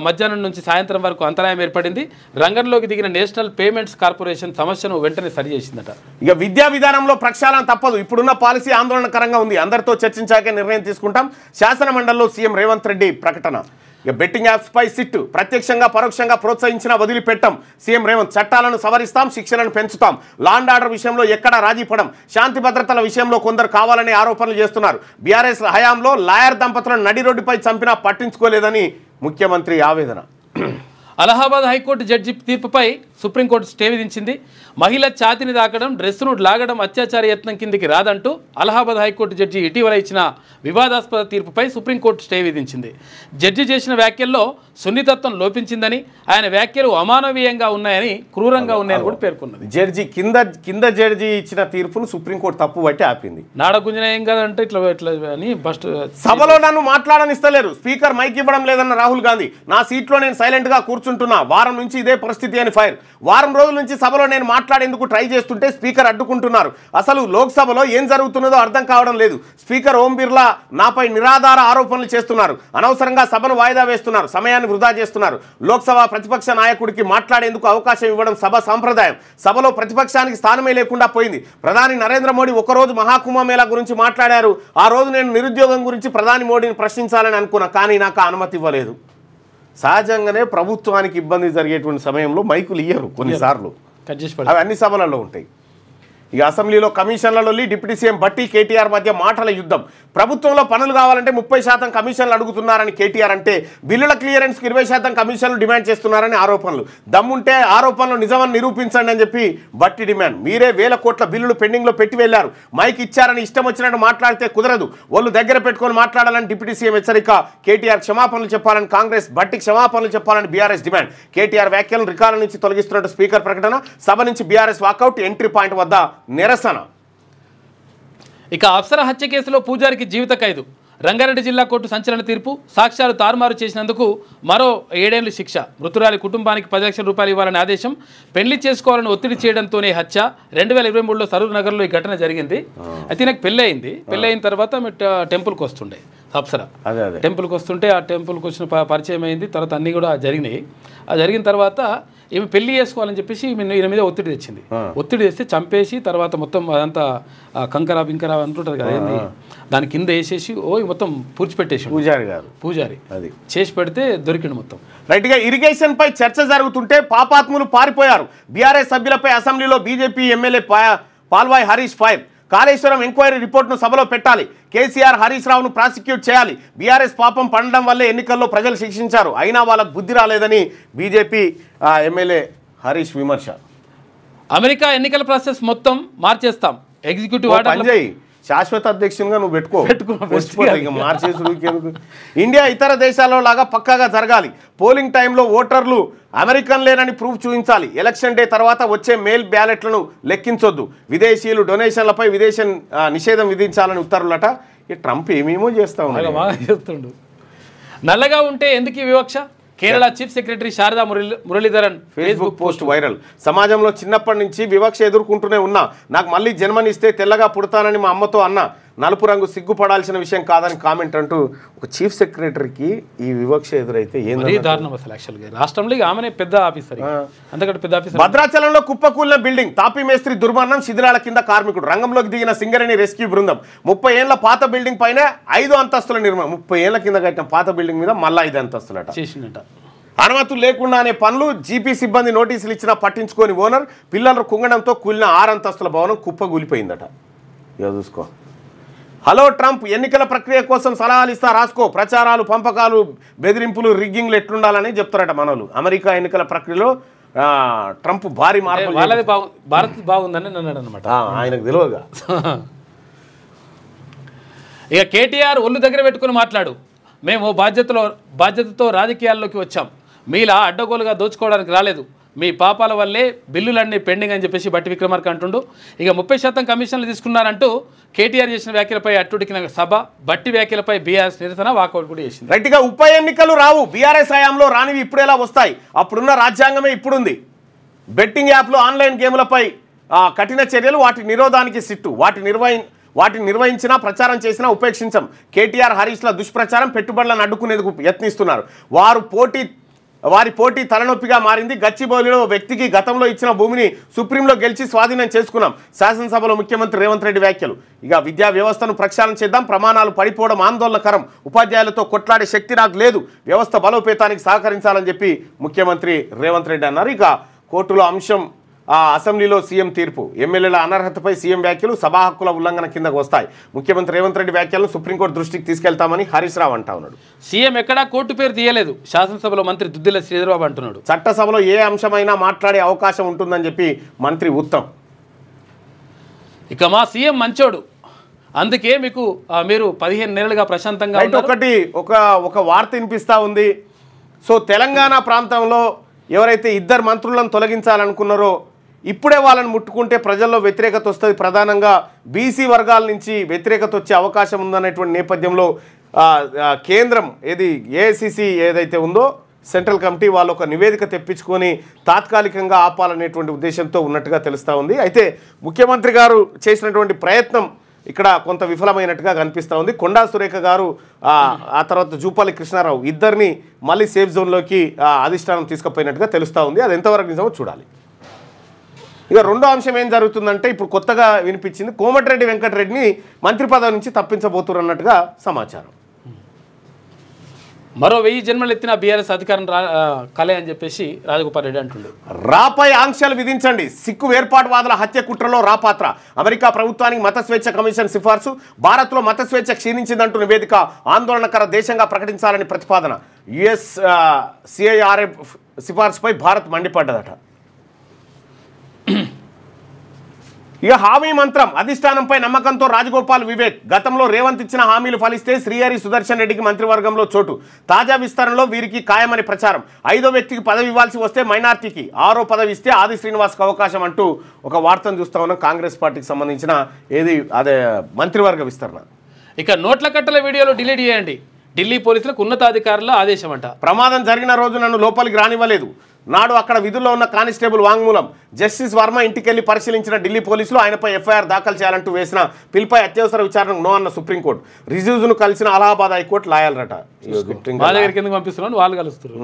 మధ్యాహ్నం నుంచి సాయంత్రం వరకు అంతరాయం ఏర్పడింది. రంగంలోకి దిగిన నేషనల్ పేమెంట్స్ కార్పొరేషన్ సమస్యను వెంటనే సరిచేసిందట. ఇక విద్యా విధానంలో ప్రక్షాళన తప్పదు. ఇప్పుడున్న పాలసీ ఆందోళనకరంగా ఉంది. అందరితో చర్చించాకే నిర్ణయం తీసుకుంటాం. శాసన మండలిలో సీఎం రేవంత్ రెడ్డి ప్రకటన. ఇక బెట్టింగ్ యాప్స్ పై సిట్ ప్రత్యక్షంగా పరోక్షంగా ప్రోత్సహించినా వదిలిపెట్టాం. సీఎం రేవంత్ చట్టాలను సవరిస్తాం, శిక్షలను పెంచుతాం. లాండ్ ఆర్డర్ విషయంలో ఎక్కడా రాజీపడం. శాంతి భద్రతల విషయంలో కొందరు కావాలనే ఆరోపణలు చేస్తున్నారు. బీఆర్ఎస్ హయాంలో లాయర్ దంపతులను నడి రోడ్డుపై చంపినా పట్టించుకోలేదని ముఖ్యమంత్రి ఆవేదన. అలహాబాద్ హైకోర్టు జడ్జి తీర్పుపై సుప్రీంకోర్టు స్టే విధించింది. మహిళ ఛాతిని తాకడం, డ్రెస్సును లాగడం అత్యాచార యత్నం కిందికి రాదంటూ అలహాబాద్ హైకోర్టు జడ్జి ఇటీవల ఇచ్చిన వివాదాస్పద తీర్పుపై సుప్రీంకోర్టు స్టే విధించింది. జడ్జి చేసిన వ్యాఖ్యల్లో సున్నితత్వం లోపించిందని, ఆయన వ్యాఖ్యలు అమానవీయంగా ఉన్నాయని, క్రూరంగా ఉన్నాయని కూడా పేర్కొన్నది. జడ్జి కింద జడ్జి ఇచ్చిన తీర్పును సుప్రీంకోర్టు తప్పు బట్టి ఆపింది. నాడగుంజనేయం కదంటే ఇట్లా అని ఫస్ట్ సభలో నన్ను మాట్లాడనిస్తలేరు, స్పీకర్ మైక్ ఇవ్వడం లేదన్న రాహుల్ గాంధీ. నా సీట్లో నేను సైలెంట్గా కూర్చుంటున్నా, వారం నుంచి ఇదే పరిస్థితి అని ఫైర్. వారం రోజుల నుంచి సభలో నేను మాట్లాడేందుకు ట్రై చేస్తుంటే స్పీకర్ అడ్డుకుంటున్నారు. అసలు లోక్సభలో ఏం జరుగుతున్నదో అర్థం కావడం లేదు. స్పీకర్ ఓం బిర్లా నాపై నిరాధార ఆరోపణలు చేస్తున్నారు. అనవసరంగా సభను వాయిదా వేస్తున్నారు, సమయాన్ని వృధా చేస్తున్నారు. లోక్సభ ప్రతిపక్ష నాయకుడికి మాట్లాడేందుకు అవకాశం ఇవ్వడం సభ సాంప్రదాయం. సభలో ప్రతిపక్షానికి స్థానమే లేకుండా పోయింది. ప్రధాని నరేంద్ర మోడీ ఒకరోజు మహాకుంభమేళా గురించి మాట్లాడారు. ఆ రోజు నేను నిరుద్యోగం గురించి ప్రధాని మోడీని ప్రశ్నించాలని అనుకున్నా, కానీ నాకు అనుమతి ఇవ్వలేదు. సహజంగానే ప్రభుత్వానికి ఇబ్బంది జరిగేటువంటి సమయంలో మైకులు ఇయ్యరు కొన్నిసార్లు, అవి అన్ని సభలలో ఉంటాయి. ఇక అసెంబ్లీలో కమిషన్లలో డిప్యూటీ సీఎం భట్టి కేటీఆర్ మధ్య మాటల యుద్ధం. ప్రభుత్వంలో పనులు కావాలంటే 30% కమిషన్లు అడుగుతున్నారని కేటీఆర్ అంటే, బిల్లుల క్లియరెన్స్కి 20% కమిషన్లు డిమాండ్ చేస్తున్నారని ఆరోపణలు. దమ్ముంటే ఆరోపణలు నిజమని నిరూపించండి అని చెప్పి భట్టి డిమాండ్. మీరే 1000 కోట్ల బిల్లులు పెండింగ్లో పెట్టి వెళ్లారు, మైక్ ఇచ్చారని ఇష్టం వచ్చినట్టు మాట్లాడితే కుదరదు, ఒళ్ళు దగ్గర పెట్టుకొని మాట్లాడాలని డిప్యూటీ సీఎం హెచ్చరిక. కేటీఆర్ క్షమాపణలు చెప్పాలని కాంగ్రెస్, భట్టి క్షమాపణలు చెప్పాలని బీఆర్ఎస్ డిమాండ్. కేటీఆర్ వ్యాఖ్యలను రికార్డుల నుంచి తొలగిస్తున్నట్టు స్పీకర్ ప్రకటన. సభ నుంచి బీఆర్ఎస్ వాకౌట్. ఎంట్రీ పాయింట్ వద్ద నిరసన. ఇక అప్సర హత్య కేసులో పూజారికి జీవిత ఖైదు. రంగారెడ్డి జిల్లా కోర్టు సంచలన తీర్పు. సాక్ష్యాలు తారుమారు చేసినందుకు మరో 7 ఏళ్లు శిక్ష. మృతురాలి కుటుంబానికి 10 లక్షల రూపాయలు ఇవ్వాలని ఆదేశం. పెళ్లి చేసుకోవాలని ఒత్తిడి చేయడంతోనే హత్య. 2023లో సరూర్ నగర్లో ఈ ఘటన జరిగింది. అయితే నాకు పెళ్ళి అయింది. పెళ్ళి అయిన తర్వాత టెంపుల్కి వస్తుండే అప్సరా. టెంపుల్కి వస్తుంటే ఆ టెంపుల్కి వచ్చిన పరిచయం అయింది. తర్వాత అన్నీ కూడా జరిగినాయి. ఆ జరిగిన తర్వాత ఈమె పెళ్లి చేసుకోవాలని చెప్పేసి ఈయన మీద ఒత్తిడి తెచ్చింది. ఒత్తిడి తెస్తే చంపేసి తర్వాత మొత్తం అదంతా కంకర బింకర అంటుంటుంది కదా, దాని కింద వేసేసి మొత్తం పూడ్చిపెట్టేసి పూజారి అది చేసి పెడితే దొరికిండు మొత్తం. రైట్గా ఇరిగేషన్ పై చర్చ జరుగుతుంటే పాపాత్ములు పారిపోయారు. బీఆర్ఎస్ సభ్యులపై అసెంబ్లీలో BJP MLA Palvai Harish fire. Kaleshwaram enquiry రిపోర్ట్ను సభలో పెట్టాలి. కేసీఆర్ హరీష్ రావును ప్రాసిక్యూట్ చేయాలి. బీఆర్ఎస్ పాపం పండడం వల్లే ఎన్నికల్లో ప్రజలు శిక్షించారు, అయినా వాళ్ళకు బుద్ధి రాలేదని బీజేపీ ఎమ్మెల్యే హరీష్ విమర్శ. అమెరికా ఎన్నికల ప్రాసెస్ మొత్తం మార్చేస్తాం. ఎగ్జిక్యూటివ్ ఆర్డర్ శాశ్వత అధ్యక్షునిగా నువ్వు పెట్టుకో మార్చేసుడు. ఇండియా ఇతర దేశాల్లో లాగా పక్కాగా జరగాలి. పోలింగ్ టైంలో ఓటర్లు అమెరికన్ లేనని ప్రూఫ్ చూపించాలి. ఎలక్షన్ డే తర్వాత వచ్చే మెయిల్ బ్యాలెట్లను లెక్కించొద్దు. విదేశీయులు డొనేషన్లపై నిషేధం విధించాలని ఉత్తర్వులట. ఈ ట్రంప్ ఏమేమో చేస్తుండు. నల్లగా ఉంటే ఎందుకు వివక్ష? Kerala chief secretary Sharada Muraleedharan Facebook post viral. సమాజంలో చిన్నప్పటి నుంచి వివక్ష ఎదుర్కొంటూనే ఉన్నా. నాకు మళ్ళీ జన్మనిస్తే తెల్లగా పుడతానని మా అమ్మతో అన్నా. నలుపు రంగు సిగ్గుపడాల్సిన విషయం కాదని కామెంట్ అంటూ ఒక చీఫ్ సెక్రటరీకి ఈ వివక్ష ఎదురైతే ఏంది దారుణం అసలు. యాక్చువల్గా రాష్ట్రంలో ఆమెనే పెద్ద ఆఫీసర్, అంతకంటే పెద్ద ఆఫీసర్. భద్రాచలంలో కుప్పకూలిన బిల్డింగ్, తాపీ మేస్త్రి దుర్మరణం, శిథిలాల కింద కార్మికుడు. రంగంలోకి దిగిన సింగరేణి రెస్క్యూ బృందం. 30 ఏళ్ల పాత బిల్డింగ్ పైన 5 అంతస్తుల నిర్మాణం. 30 ఏళ్ల కింద కట్టిన పాత బిల్డింగ్ మీద మళ్ళీ 5 అంతస్తులట చేసిందట. అనుమతులు లేకుండానే పనులు. జీపీ సిబ్బంది నోటీసులు ఇచ్చినా పట్టించుకొని ఓనర్. పిల్లలు కుంగడంతో కూలిన 6 అంతస్తుల భవనం కుప్పగూలిపోయిందట. ఇక చూసుకో. హలో ట్రంప్, ఎన్నికల ప్రక్రియ కోసం సలహాలు ఇస్తా రాసుకో. ప్రచారాలు, పంపకాలు, బెదిరింపులు, రిగ్గింగ్లు ఎట్లుండాలని చెప్తారట మనోళ్ళు. అమెరికా ఎన్నికల ప్రక్రియలో ట్రంప్ భారీ మార్పు. భారత్ బాగుందని అన్నాడు అనమాట. ఆయనకు తెలియదుగా. ఇక కేటీఆర్ ఒళ్ళు దగ్గర పెట్టుకుని మాట్లాడు. మేము బాధ్యతతో రాజకీయాల్లోకి వచ్చాం. మీలా అడ్డగోలుగా దోచుకోవడానికి రాలేదు. మీ పాపాల వల్లే బిల్లులన్నీ పెండింగ్ అని చెప్పేసి బట్టి విక్రమార్క అంటుండు. ఇక 30% కమిషన్లు తీసుకున్నారంటూ కేటీఆర్ చేసిన వ్యాఖ్యలపై అట్టుడికిన సభ. బట్టి వ్యాఖ్యలపై బీఆర్ఎస్ నిరసన వాకౌట్ కూడా చేసింది. రైట్గా ఉప ఎన్నికలు రావు. బీఆర్ఎస్ హయాంలో రానివి ఇప్పుడేలా వస్తాయి? అప్పుడున్న రాజ్యాంగమే ఇప్పుడుంది. బెట్టింగ్ యాప్లు, ఆన్లైన్ గేములపై కఠిన చర్యలు, వాటి నిరోధానికి సిట్టు. వాటిని నిర్వహించినా ప్రచారం చేసినా ఉపేక్షించం. కేటీఆర్ హరీష్ల దుష్ప్రచారం పెట్టుబడులను అడ్డుకునేందుకు యత్నిస్తున్నారు. వారి పోటీ తలనొప్పిగా మారింది. గచ్చిబౌలిలో వ్యక్తికి గతంలో ఇచ్చిన భూమిని సుప్రీంలో గెలిచి స్వాధీనం చేసుకున్నాం. శాసనసభలో ముఖ్యమంత్రి రేవంత్ రెడ్డి వ్యాఖ్యలు. ఇక విద్యా వ్యవస్థను ప్రక్షాళన చేద్దాం. ప్రమాణాలు పడిపోవడం ఆందోళనకరం. ఉపాధ్యాయులతో కొట్లాడే శక్తి నాకు లేదు. వ్యవస్థ బలోపేతానికి సహకరించాలని చెప్పి ముఖ్యమంత్రి రేవంత్ రెడ్డి అన్నారు. ఇక కోర్టులో అంశం అసెంబ్లీలో సీఎం తీర్పు. ఎమ్మెల్యేల అనర్హతపై సీఎం వ్యాఖ్యలు సభా హక్కుల ఉల్లంఘన కిందకు వస్తాయి. ముఖ్యమంత్రి రేవంత్ రెడ్డి వ్యాఖ్యలను సుప్రీంకోర్టు దృష్టికి తీసుకెళ్తామని హరీష్ రావు అంటా ఉన్నాడు. సీఎం ఎక్కడా కోర్టు పేరు తీయలేదు. శాసనసభలో మంత్రి దుద్దిల శ్రీధర్బాబు అంటున్నాడు. చట్టసభలో ఏ అంశమైనా మాట్లాడే అవకాశం ఉంటుందని చెప్పి మంత్రి ఉత్తమ్. ఇక మా సీఎం మంచోడు, అందుకే మీరు 15 నెలలుగా ప్రశాంతంగా. ఒక వార్త వినిపిస్తూ ఉంది. సో తెలంగాణ ప్రాంతంలో ఎవరైతే 2 మంత్రులను తొలగించాలనుకున్నారో ఇప్పుడే వాళ్ళని ముట్టుకుంటే ప్రజల్లో వ్యతిరేకత వస్తుంది. ప్రధానంగా బీసీ వర్గాల నుంచి వ్యతిరేకత వచ్చే అవకాశం ఉందనేటువంటి నేపథ్యంలో కేంద్రం ఏఐసిసి ఏదైతే ఉందో సెంట్రల్ కమిటీ వాళ్ళు ఒక నివేదిక తెప్పించుకొని తాత్కాలికంగా ఆపాలనేటువంటి ఉద్దేశంతో ఉన్నట్టుగా తెలుస్తూ ఉంది. అయితే ముఖ్యమంత్రి గారు చేసినటువంటి ప్రయత్నం ఇక్కడ కొంత విఫలమైనట్టుగా కనిపిస్తూ ఉంది. కొండా సురేఖ గారు ఆ తర్వాత జూపల్లి కృష్ణారావు ఇద్దరిని మళ్ళీ సేఫ్ జోన్లోకి అధిష్టానం తీసుకుపోయినట్టుగా తెలుస్తూ ఉంది. అది ఎంతవరకు నిజమో చూడాలి. ఇక రెండో అంశం ఏం జరుగుతుందంటే ఇప్పుడు కొత్తగా వినిపించింది, కోమటిరెడ్డి వెంకటరెడ్డిని మంత్రి పదవి నుంచి తప్పించబోతున్నారు అన్నట్టుగా సమాచారం. మరో 1000 జన్మలు ఎత్తిన బీఆర్ఎస్ అధికారం కలే అని చెప్పేసి రాజగోపాల్ రెడ్డి అంటుండు. రాపై ఆంక్షలు విధించండి. సిక్కు వేర్పాటువాదుల హత్య కుట్రలో రా పాత్ర. అమెరికా ప్రభుత్వానికి మత స్వేచ్ఛ కమిషన్ సిఫార్సు. భారత్లో మత స్వేచ్ఛ క్షీణించిందంటూ నివేదిక. ఆందోళనకర దేశంగా ప్రకటించాలని ప్రతిపాదన. యుఎస్ సిఐఆర్ఎఫ్ సిఫార్సుపై భారత్ మండిపడ్డదట. ఇక హామీ మంత్రం. అధిష్టానంపై నమ్మకంతో రాజగోపాల్ వివేక్. గతంలో రేవంత్ ఇచ్చిన హామీలు ఫలిస్తే శ్రీహరి సుదర్శన్ రెడ్డికి మంత్రివర్గంలో చోటు. తాజా విస్తరణలో వీరికి ఖాయమని ప్రచారం. 5వ వ్యక్తికి పదవి ఇవ్వాల్సి వస్తే మైనార్టీకి, 6వ పదవి ఇస్తే ఆది శ్రీనివాస్కి అవకాశం అంటూ ఒక వార్తను చూస్తా ఉన్నాం. కాంగ్రెస్ పార్టీకి సంబంధించిన మంత్రివర్గ విస్తరణ. ఇక నోట్ల కట్టల వీడియోలు డిలీట్ చేయండి. ఢిల్లీ పోలీసులకు ఉన్నతాధికారుల ఆదేశం అంట. ప్రమాదం జరిగిన రోజు నన్ను లోపలికి రానివ్వలేదు. నాడు అక్కడ విధుల్లో ఉన్న కానిస్టేబుల్ వాంగ్మూలం. జస్టిస్ వర్మ ఇంటికెళ్లి పరిశీలించిన ఢిల్లీ పోలీసులు ఆయనపై ఎఫ్ఐఆర్ దాఖలు చేయాలంటూ వేసిన పిల్పై అత్యవసర విచారణకు నో అన్న సుప్రీంకోర్టు. రిజ్యూను కలిసిన అలహాబాద్ హైకోర్టు లాయాలరట. మా దగ్గరికి ఎందుకు పంపిస్తున్నాను, వాళ్ళు కలుస్తారు,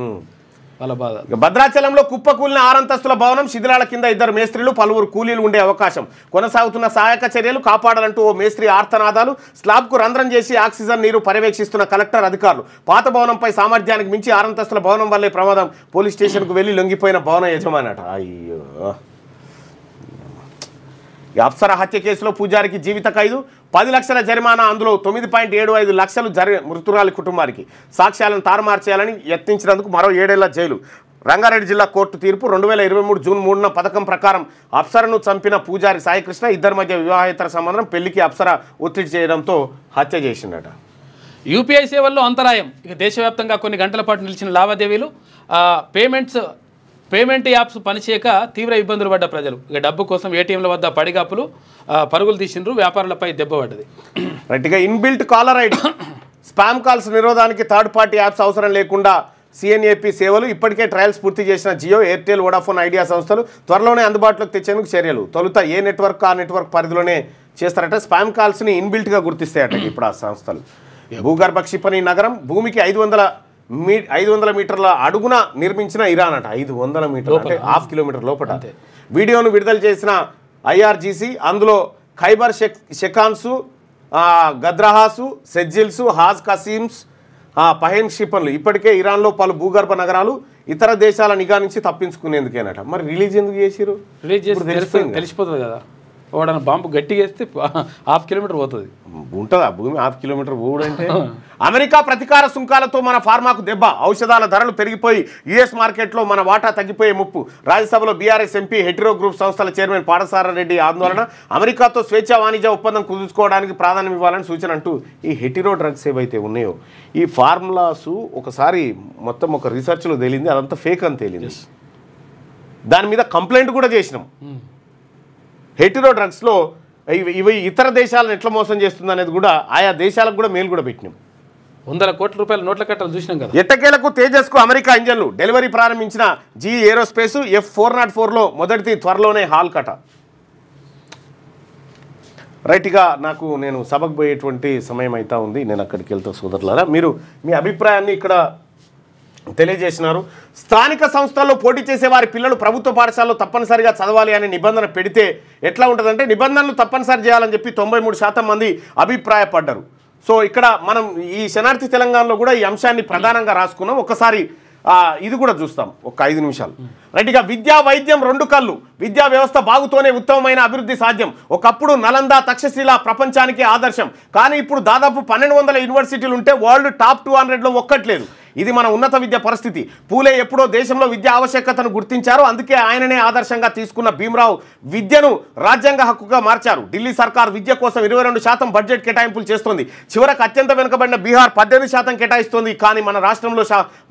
వాళ్ళ బాధ. భద్రాచలంలో కుప్పకూలిన 6 అంతస్తుల భవనం శిథిలాల కింద 2 మేస్త్రీలు, పలువురు కూలీలు ఉండే అవకాశం. కొనసాగుతున్న సహాయక చర్యలు కాపాడాలంటూ ఓ మేస్త్రి ఆర్తనాదాలు. స్లాబ్కు రంధ్రం చేసి ఆక్సిజన్ నీరు పర్యవేక్షిస్తున్న కలెక్టర్ అధికారులు. పాత భవనంపై సామర్థ్యానికి మించి 6 అంతస్తుల భవనం వల్లే ప్రమాదం. పోలీస్ స్టేషన్కు వెళ్లి లొంగిపోయిన భవన యజమానట. అయ్యో. అప్సర హత్య కేసులో పూజారికి జీవిత ఖైదు, 10 లక్షల జరిమానా. అందులో 9.75 లక్షలు మృతురాలి కుటుంబానికి. సాక్ష్యాలను తారుమారు చేయాలని యత్నించినందుకు మరో 7 ఏళ్ల జైలు. రంగారెడ్డి జిల్లా కోర్టు తీర్పు. 2023 జూన్ 3న పథకం ప్రకారం అప్సరను చంపిన పూజారి సాయికృష్ణ. ఇద్దరి మధ్య వివాహేతర సంబంధం. పెళ్లికి అప్సర ఒత్తిడి చేయడంతో హత్య చేసిందట. యూపీఐ సేవల్లో అంతరాయం. ఇక దేశవ్యాప్తంగా కొన్ని గంటల పాటు నిలిచిన లావాదేవీలు, పేమెంట్ యాప్స్ పనిచేయక తీవ్ర ఇబ్బందులు పడ్డ ప్రజలు. ఇక డబ్బు కోసం ఏటీఎంల వద్ద పడిగాపులు, పరుగులు తీసిండ్రు. వ్యాపారులపై దెబ్బ పడ్డది. రైట్గా inbuilt caller ID. Spam calls నిరోధానికి థర్డ్ పార్టీ యాప్స్ అవసరం లేకుండా సిఎన్ఏపీ సేవలు. ఇప్పటికే ట్రయల్స్ పూర్తి చేసిన జియో, ఎయిర్టెల్, వోడాఫోన్ ఐడియా సంస్థలు త్వరలోనే అందుబాటులోకి తెచ్చేందుకు చర్యలు. తొలుత ఏ నెట్వర్క్ ఆ నెట్వర్క్ పరిధిలోనే చేస్తారట. స్పామ్ కాల్స్ని ఇన్బిల్ట్గా గుర్తిస్తాయట ఇప్పుడు ఆ సంస్థలు. భూగర్భ క్షిపణి నగరం. భూమికి 500 మీటర్ల అడుగున నిర్మించిన ఇరాన్ అట. 500 మీటర్లు అంటే ½ కిలోమీటర్ లోపల. వీడియోను విడుదల చేసిన ఐఆర్జీసీ. అందులో ఖైబర్ షెకాన్సు, గద్రహాసు, సెజ్జిల్సు, హాజ్ కసీమ్స్, పహెన్ క్షిపణులు ఇప్పటికే ఇరాన్లో పలు భూగర్భ నగరాలు ఇతర దేశాల నిఘా నుంచి తప్పించుకునేందుకేనట. మరి రిలీజ్ ఎందుకు చేసిరు? రిలీజ్ చేసి తెలిసిపోతుంది కదా. వాడన బాంబు గట్టిగా వేస్తే ½ కిలోమీటర్ పోతుంది. ఉంటుందా భూమి ½ కిలోమీటర్ పోవుడంటే? అమెరికా ప్రతీకార సుంకాలతో మన ఫార్మాకు దెబ్బ. ఔషధాల ధరలు పెరిగిపోయి యుఎస్ మార్కెట్లో మన వాటా తగ్గిపోయే ముప్పు. రాజ్యసభలో బీఆర్ఎస్ ఎంపీ హెటిరో గ్రూప్ సంస్థల చైర్మన్ పాడసారారెడ్డి ఆందోళన. అమెరికాతో స్వేచ్ఛా వాణిజ్య ఒప్పందం కుదుర్చుకోవడానికి ప్రాధాన్యం ఇవ్వాలని సూచన అంటూ ఈ హెటిరో డ్రగ్స్ ఏవైతే ఉన్నాయో ఈ ఫార్ములాస్ ఒకసారి మొత్తం ఒక రీసెర్చ్లో తేలింది. అదంతా ఫేక్ అని తేలింది. దాని మీద కంప్లైంట్ కూడా చేసినాం. హెటిరో డ్రగ్స్లో ఇవి ఇతర దేశాలను ఎట్లా మోసం చేస్తుంది అనేది కూడా ఆయా దేశాలకు కూడా మేలు కూడా పెట్టినాం. 100 కోట్ల రూపాయల నోట్ల కట్టలు చూసినాం కదా. ఎట్టకేలకు తేజస్కు అమెరికా ఇంజన్లు. డెలివరీ ప్రారంభించిన జీ ఏరోస్పేస్. F404లో మొదటిది త్వరలోనే హాల్ కట. రైట్గా నేను సభకు పోయేటువంటి సమయం అయితే ఉంది. నేను అక్కడికి వెళ్తా సోదరులారా. మీరు మీ అభిప్రాయాన్ని ఇక్కడ తెలియజేసినారు. స్థానిక సంస్థల్లో పోటీ చేసే వారి పిల్లలు ప్రభుత్వ పాఠశాలలో తప్పనిసరిగా చదవాలి అనే నిబంధన పెడితే ఎట్లా ఉంటుందంటే నిబంధనలు తప్పనిసరి చేయాలని చెప్పి 93% మంది అభిప్రాయపడ్డారు. సో ఇక్కడ మనం ఈ శనార్థి తెలంగాణలో కూడా ఈ అంశాన్ని ప్రధానంగా రాసుకున్నాం. ఒకసారి ఇది కూడా చూస్తాం ఒక 5 నిమిషాలు. రైట్గా విద్యా వైద్యం 2 కళ్ళు. విద్యా వ్యవస్థ బాగుతోనే ఉత్తమమైన అభివృద్ధి సాధ్యం. ఒకప్పుడు నలంద, తక్షశిల ప్రపంచానికి ఆదర్శం. కానీ ఇప్పుడు దాదాపు 1200 యూనివర్సిటీలు ఉంటే వరల్డ్ టాప్ 200లో ఒక్కట్లేదు. ఇది మన ఉన్నత విద్య పరిస్థితి. పూలే ఎప్పుడో దేశంలో విద్యా ఆవశ్యకతను గుర్తించారు. అందుకే ఆయననే ఆదర్శంగా తీసుకున్న భీమరావు విద్యను రాజ్యాంగ హక్కుగా మార్చారు. ఢిల్లీ సర్కార్ విద్య కోసం 22% బడ్జెట్ కేటాయింపులు చేస్తోంది. చివరకు అత్యంత వెనుకబడిన బీహార్ 18% కేటాయిస్తోంది. కానీ మన రాష్ట్రంలో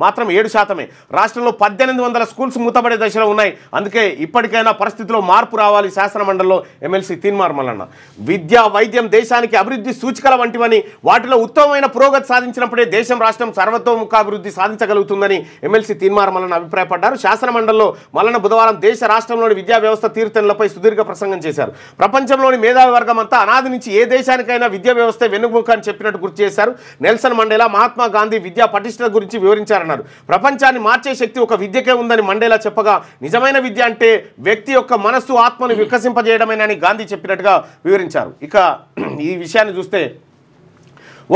మాత్రం 7%. రాష్ట్రంలో 1800 స్కూల్స్ మూతపడే దశలో ఉన్నాయి. అందుకే ఇప్పటికైనా పరిస్థితిలో మార్పు రావాలి. శాసనమండలిలో ఎమ్మెల్సీ తీన్మార్ మల్లన్న. విద్యా వైద్యం దేశానికి అభివృద్ధి సూచికల వంటివని, వాటిలో ఉత్తమమైన పురోగతి సాధించినప్పుడే దేశం రాష్ట్రం సర్వతోముఖ అభివృద్ధి సాధించగలుగుతుందని ఎమ్మెల్సీ తీన్మార్ మల్లన్న అభిప్రాయపడ్డారు. శాసనమండలిలో మల్లన్న బుధవారం దేశ రాష్ట్రంలోని విద్యా వ్యవస్థ తీరుతెన్నులపై సుదీర్ఘ ప్రసంగం చేశారు. ప్రపంచంలోని మేధావి వర్గం అంతా అనాది నుంచి ఏ దేశానికైనా విద్యా వ్యవస్థ వెన్నుముక అని చెప్పినట్టు గుర్తు చేశారు. నెల్సన్ మండేలా, మహాత్మా గాంధీ విద్యా పటిష్టత గురించి వివరించారన్నారు. ప్రపంచాన్ని మార్చే శక్తి ఒక విద్యకే ఉందని మండేలా చెప్పగా, నిజమైన విద్య అంటే వ్యక్తి యొక్క మనస్సు, ఆత్మను వికసింపజేయడమేనని గాంధీ చెప్పినట్టుగా వివరించారు. ఇక ఈ విషయాన్ని చూస్తే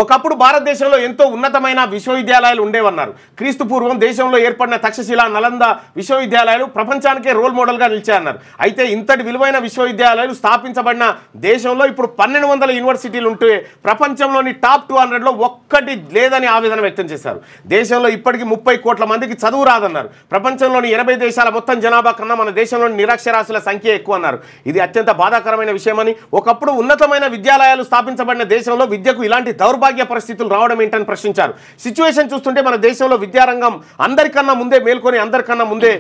ఒకప్పుడు భారతదేశంలో ఎంతో ఉన్నతమైన విశ్వవిద్యాలయాలు ఉండేవన్నారు. క్రీస్తు పూర్వం దేశంలో ఏర్పడిన తక్షశిల, నలంద విశ్వవిద్యాలయాలు ప్రపంచానికే రోల్ మోడల్గా నిలిచాయన్నారు. అయితే ఇంతటి విలువైన విశ్వవిద్యాలయాలు స్థాపించబడిన దేశంలో ఇప్పుడు 1200 యూనివర్సిటీలు ఉంటే ప్రపంచంలోని టాప్ 200లో ఒక్కటి లేదని ఆవేదన వ్యక్తం చేశారు. దేశంలో ఇప్పటికీ 30 కోట్ల మందికి చదువు రాదన్నారు. ప్రపంచంలోని 80 దేశాల మొత్తం జనాభా కన్నా మన దేశంలోని నిరక్షరాస్యుల సంఖ్య ఎక్కువ అన్నారు. ఇది అత్యంత బాధాకరమైన విషయమని, ఒకప్పుడు ఉన్నతమైన విద్యాలయాలు స్థాపించబడిన దేశంలో విద్యకు ఇలాంటి దౌర్భాగ్య దౌర్భాగ్య పరిస్థితులు రావడం ఏంటని ప్రశ్నించారు. సిచ్యువేషన్ చూస్తుంటే మన దేశంలో విద్యారంగం అందరికన్నా ముందే మేల్కొని అందరికన్నా ముందే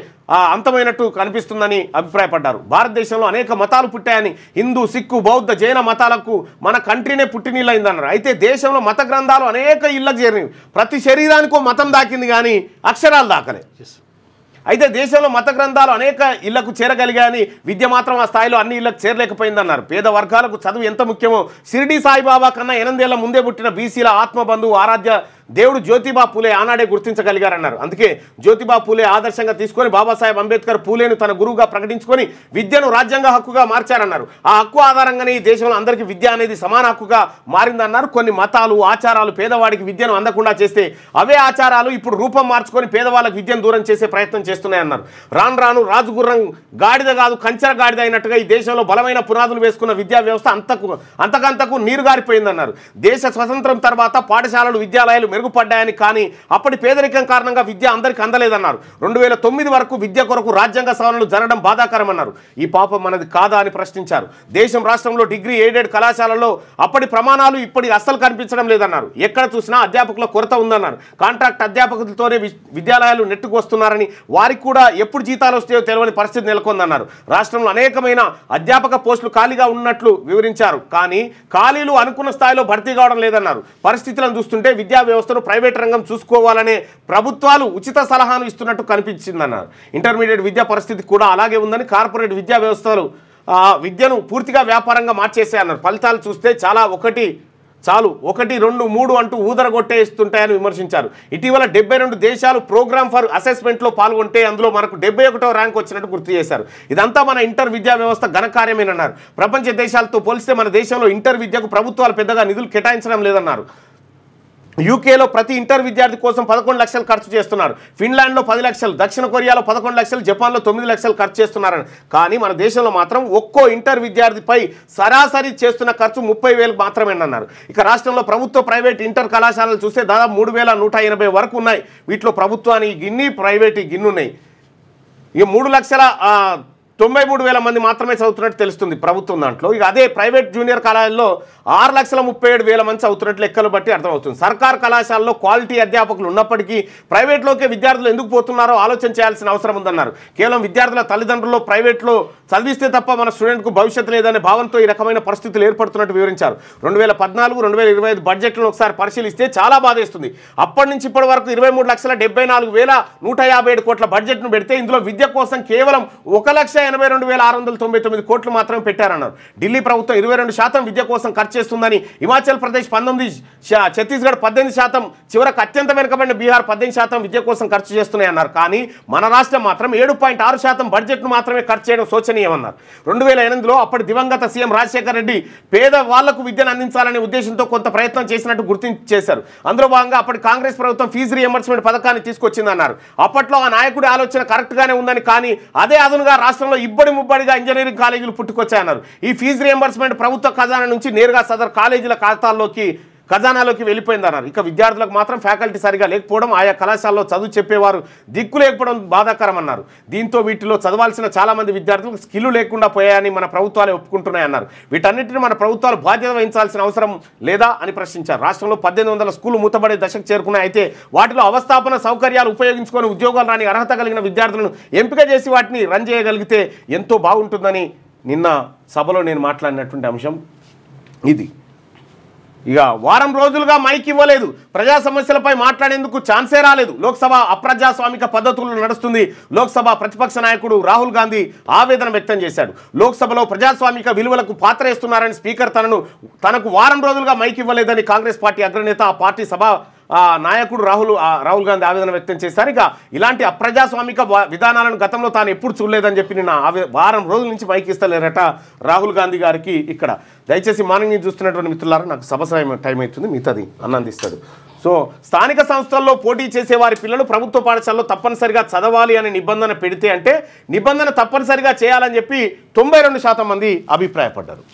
అంతమైనట్టు కనిపిస్తుందని అభిప్రాయపడ్డారు. భారతదేశంలో అనేక మతాలు పుట్టాయని, హిందూ, సిక్కు, బౌద్ధ, జైన మతాలకు మన కంట్రీనే పుట్టినీళ్ళైందన్నారు. అయితే దేశంలో మత గ్రంథాలు అనేక ఇళ్ళకు చేరినవి. ప్రతి శరీరానికో మతం దాకింది కానీ అక్షరాలు దాకలే. అయితే దేశంలో మత గ్రంథాలు అనేక ఇళ్లకు చేరగలిగాయని, విద్య మాత్రం ఆ స్థాయిలో అన్ని ఇళ్లకు చేరలేకపోయిందన్నారు. పేద వర్గాలకు చదువు ఎంత ముఖ్యమో షిరిడి సాయిబాబా కన్నా 8 ఏళ్ల ముందే పుట్టిన బీసీల ఆత్మబంధువు ఆరాధ్య దేవుడు జ్యోతిబా పూలే ఆనాడే గుర్తించగలిగారన్నారు. అందుకే జ్యోతిబా పూలే ఆదర్శంగా తీసుకొని బాబాసాహెబ్ అంబేద్కర్ పూలేను తన గురువుగా ప్రకటించుకొని విద్యను రాజ్యాంగ హక్కుగా మార్చారన్నారు. ఆ హక్కు ఆధారంగానే ఈ దేశంలో అందరికీ విద్య అనేది సమాన హక్కుగా మారిందన్నారు. కొన్ని మతాలు, ఆచారాలు పేదవాడికి విద్యను అందకుండా చేస్తే అవే ఆచారాలు ఇప్పుడు రూపం మార్చుకొని పేదవాళ్ళకి విద్యను దూరం చేసే ప్రయత్నం చేస్తున్నాయన్నారు. రాను రాను రాజుగుర్రం గాడిద కాదు కంచెర గాడిద అయినట్టుగా ఈ దేశంలో బలమైన పునాదులు వేసుకున్న విద్యా వ్యవస్థ అంతకంతకు నీరుగారిపోయిందన్నారు. దేశ స్వతంత్రం తర్వాత పాఠశాలలు, విద్యాలయాలు మెరుగుపడ్డాయని, కానీ అప్పటి పేదరికం కారణంగా విద్య అందరికీ అందలేదన్నారు. 2009 వరకు విద్య కొరకు రాజ్యాంగ సవరణలు జరగడం బాధాకరమన్నారు. ఈ పాపం మనది కాదా అని ప్రశ్నించారు. దేశం రాష్ట్రంలో డిగ్రీ ఎయిడెడ్ కళాశాలలో అప్పటి ప్రమాణాలు ఇప్పటి అస్సలు కనిపించడం లేదన్నారు. ఎక్కడ చూసినా అధ్యాపకుల కొరత ఉందన్నారు. కాంట్రాక్ట్ అధ్యాపకులతోనే విద్యాలయాలు నెట్టుకు వస్తున్నారని, వారికి కూడా ఎప్పుడు జీతాలు వస్తాయో తెలియని పరిస్థితి నెలకొందన్నారు. రాష్ట్రంలో అనేకమైన అధ్యాపక పోస్టులు ఖాళీగా ఉన్నట్లు వివరించారు. కానీ ఖాళీలు అనుకున్న స్థాయిలో భర్తీ కావడం లేదన్నారు. పరిస్థితులను చూస్తుంటే విద్యా వ్యవస్థను ప్రైవేట్ రంగం చూసుకోవాలనే ప్రభుత్వాలు ఉచిత సలహాను ఇస్తున్నట్టు కనిపించిందన్నారు. ఇంటర్మీడియట్ విద్యా పరిస్థితి కూడా అలాగే ఉందని, కార్పొరేట్ విద్యా వ్యవస్థలు విద్యను పూర్తిగా వ్యాపారంగా మార్చేసాయన్నారు. ఫలితాలు చూస్తే చాలు 1, 2, 3 అంటూ ఊదరగొట్టేస్తుంటాయని విమర్శించారు. ఇటీవల 72 దేశాలు ప్రోగ్రామ్ ఫర్ అసెస్మెంట్లో పాల్గొంటే అందులో మనకు 71వ ర్యాంక్ వచ్చినట్టు గుర్తు చేశారు. ఇదంతా మన ఇంటర్ విద్యా వ్యవస్థ ఘనకార్యమేనన్నారు. ప్రపంచ దేశాలతో పోలిస్తే మన దేశంలో ఇంటర్ విద్యకు ప్రభుత్వాలు పెద్దగా నిధులు కేటాయించడం లేదన్నారు. యూకేలో ప్రతి ఇంటర్ విద్యార్థి కోసం 11 లక్షలు ఖర్చు చేస్తున్నారు. ఫిన్లాండ్లో 10 లక్షలు, దక్షిణ కొరియాలో 11 లక్షలు, జపాన్లో 9 లక్షలు ఖర్చు చేస్తున్నారని. కానీ మన దేశంలో మాత్రం ఒక్కో ఇంటర్ విద్యార్థిపై సరాసరి చేస్తున్న ఖర్చు 30,000 మాత్రమేనన్నారు. ఇక రాష్ట్రంలో ప్రభుత్వ ప్రైవేట్ ఇంటర్ కళాశాలలు చూస్తే దాదాపు 3,180 వరకు ఉన్నాయి. వీటిలో ప్రభుత్వానికి గిన్ని, ప్రైవేట్ గిన్ని ఉన్నాయి. ఇక 3,93,000 మంది మాత్రమే చదువుతున్నట్టు తెలుస్తుంది ప్రభుత్వం దాంట్లో. ఇక అదే ప్రైవేట్ జూనియర్ కళాశాలలో 6,37,000 మంది చదువుతున్నట్లు లెక్కలు బట్టి అర్థమవుతుంది. సర్కారు కళాశాలలో క్వాలిటీ అధ్యాపకులు ఉన్నప్పటికీ ప్రైవేట్లోకే విద్యార్థులు ఎందుకు పోతున్నారో ఆలోచన చేయాల్సిన అవసరం ఉందన్నారు. కేవలం విద్యార్థుల తల్లిదండ్రులు ప్రైవేట్లో చదివిస్తే తప్ప మన స్టూడెంట్కు భవిష్యత్తు లేదనే భావంతో ఈ రకమైన పరిస్థితులు ఏర్పడుతున్నట్టు వివరించారు. 2014-2025 బడ్జెట్లను ఒకసారి పరిశీలిస్తే చాలా బాధేస్తుంది. అప్పటి నుంచి ఇప్పటి వరకు 23,74,157 కోట్ల బడ్జెట్ను పెడితే ఇందులో విద్య కోసం కేవలం 1,82,699 కోట్లు మాత్రమే పెట్టారన్నారు. ఢిల్లీ ప్రభుత్వం 22% విద్య కోసం ఖర్చు చేస్తుందని, హిమాచల్ ప్రదేశ్ 19%, ఛత్తీస్గఢ్ 18%, చివరకు అత్యంత వెనుకబడిన బీహార్ 18% విద్య కోసం ఖర్చు చేస్తున్నాయన్నారు. కానీ మన రాష్ట్రం మాత్రం 7.6% బడ్జెట్ను మాత్రమే ఖర్చు చేయడం శోచనీయమన్నారు. 2008లో అప్పటి దివంగత సీఎం రాజశేఖర రెడ్డి పేద వాళ్లకు విద్యను అందించాలనే ఉద్దేశంతో కొంత ప్రయత్నం చేసినట్టు గుర్తించేశారు. అందులో భాగంగా అప్పటి కాంగ్రెస్ ప్రభుత్వం ఫీజు రియంబర్స్మెంట్ పథకాన్ని తీసుకొచ్చిందన్నారు. అప్పట్లో ఆ నాయకుడి ఆలోచన కరెక్ట్గానే ఉందని, కానీ అదే అదునుగా రాష్ట్రంలో ఇబ్బడి ముబ్బడిగా ఇంజనీరింగ్ కాలేజీలు పుట్టుకొచ్చాయన్నారు. ఈ ఫీజు రియంబర్స్మెంట్ ప్రభుత్వ ఖజానా నుంచి నేరుగా సదర్ కాలేజీల ఖజానాలోకి వెళ్ళిపోయిందన్నారు. ఇక విద్యార్థులకు మాత్రం ఫ్యాకల్టీ సరిగా లేకపోవడం, ఆయా కళాశాలలో చదువు చెప్పేవారు దిక్కు లేకపోవడం బాధాకరం అన్నారు. దీంతో వీటిలో చదవాల్సిన చాలా మంది విద్యార్థులకు స్కిల్లు లేకుండా పోయాయని మన ప్రభుత్వాలే ఒప్పుకుంటున్నాయన్నారు. వీటన్నిటిని మన ప్రభుత్వాలు బాధ్యత వహించాల్సిన అవసరం లేదా అని ప్రశ్నించారు. రాష్ట్రంలో 1800 స్కూలు మూతబడే దశకు చేరుకున్నాయి. అయితే వాటిలో అవస్థాపన సౌకర్యాలు ఉపయోగించుకొని ఉద్యోగాలు రాని అర్హత కలిగిన విద్యార్థులను ఎంపిక చేసి వాటిని రన్ చేయగలిగితే ఎంతో బాగుంటుందని నిన్న సభలో నేను మాట్లాడినటువంటి అంశం ఇది. ఇక వారం రోజులుగా మైక్ ఇవ్వలేదు, ప్రజా సమస్యలపై మాట్లాడేందుకు ఛాన్సే రాలేదు. లోక్సభ అప్రజాస్వామిక పద్ధతుల్లో నడుస్తుంది. లోక్సభ ప్రతిపక్ష నాయకుడు రాహుల్ గాంధీ ఆవేదన వ్యక్తం చేశాడు. లోక్సభలో ప్రజాస్వామిక విలువలకు పాత్రేస్తున్నారని స్పీకర్ తనకు వారం రోజులుగా మైక్ ఇవ్వలేదని కాంగ్రెస్ పార్టీ అగ్రనేత, ఆ పార్టీ సభ నాయకుడు రాహుల్ గాంధీ ఆవేదన వ్యక్తం చేశారు. ఇక ఇలాంటి అప్రజాస్వామిక విధానాలను గతంలో తాను ఎప్పుడు చూడలేదని చెప్పి నిన్న వారం రోజుల నుంచి మైక్ ఇస్తలేరట రాహుల్ గాంధీ గారికి. ఇక్కడ దయచేసి మార్నింగ్ చూస్తున్నటువంటి మిత్రులారా, నాకు సభ టైం అవుతుంది, మిగతాది అన్నందిస్తాడు. సో స్థానిక సంస్థల్లో పోటీ చేసే వారి పిల్లలు ప్రభుత్వ పాఠశాలలో తప్పనిసరిగా చదవాలి అనే నిబంధన పెడితే, అంటే నిబంధన తప్పనిసరిగా చేయాలని చెప్పి 92% మంది అభిప్రాయపడ్డారు.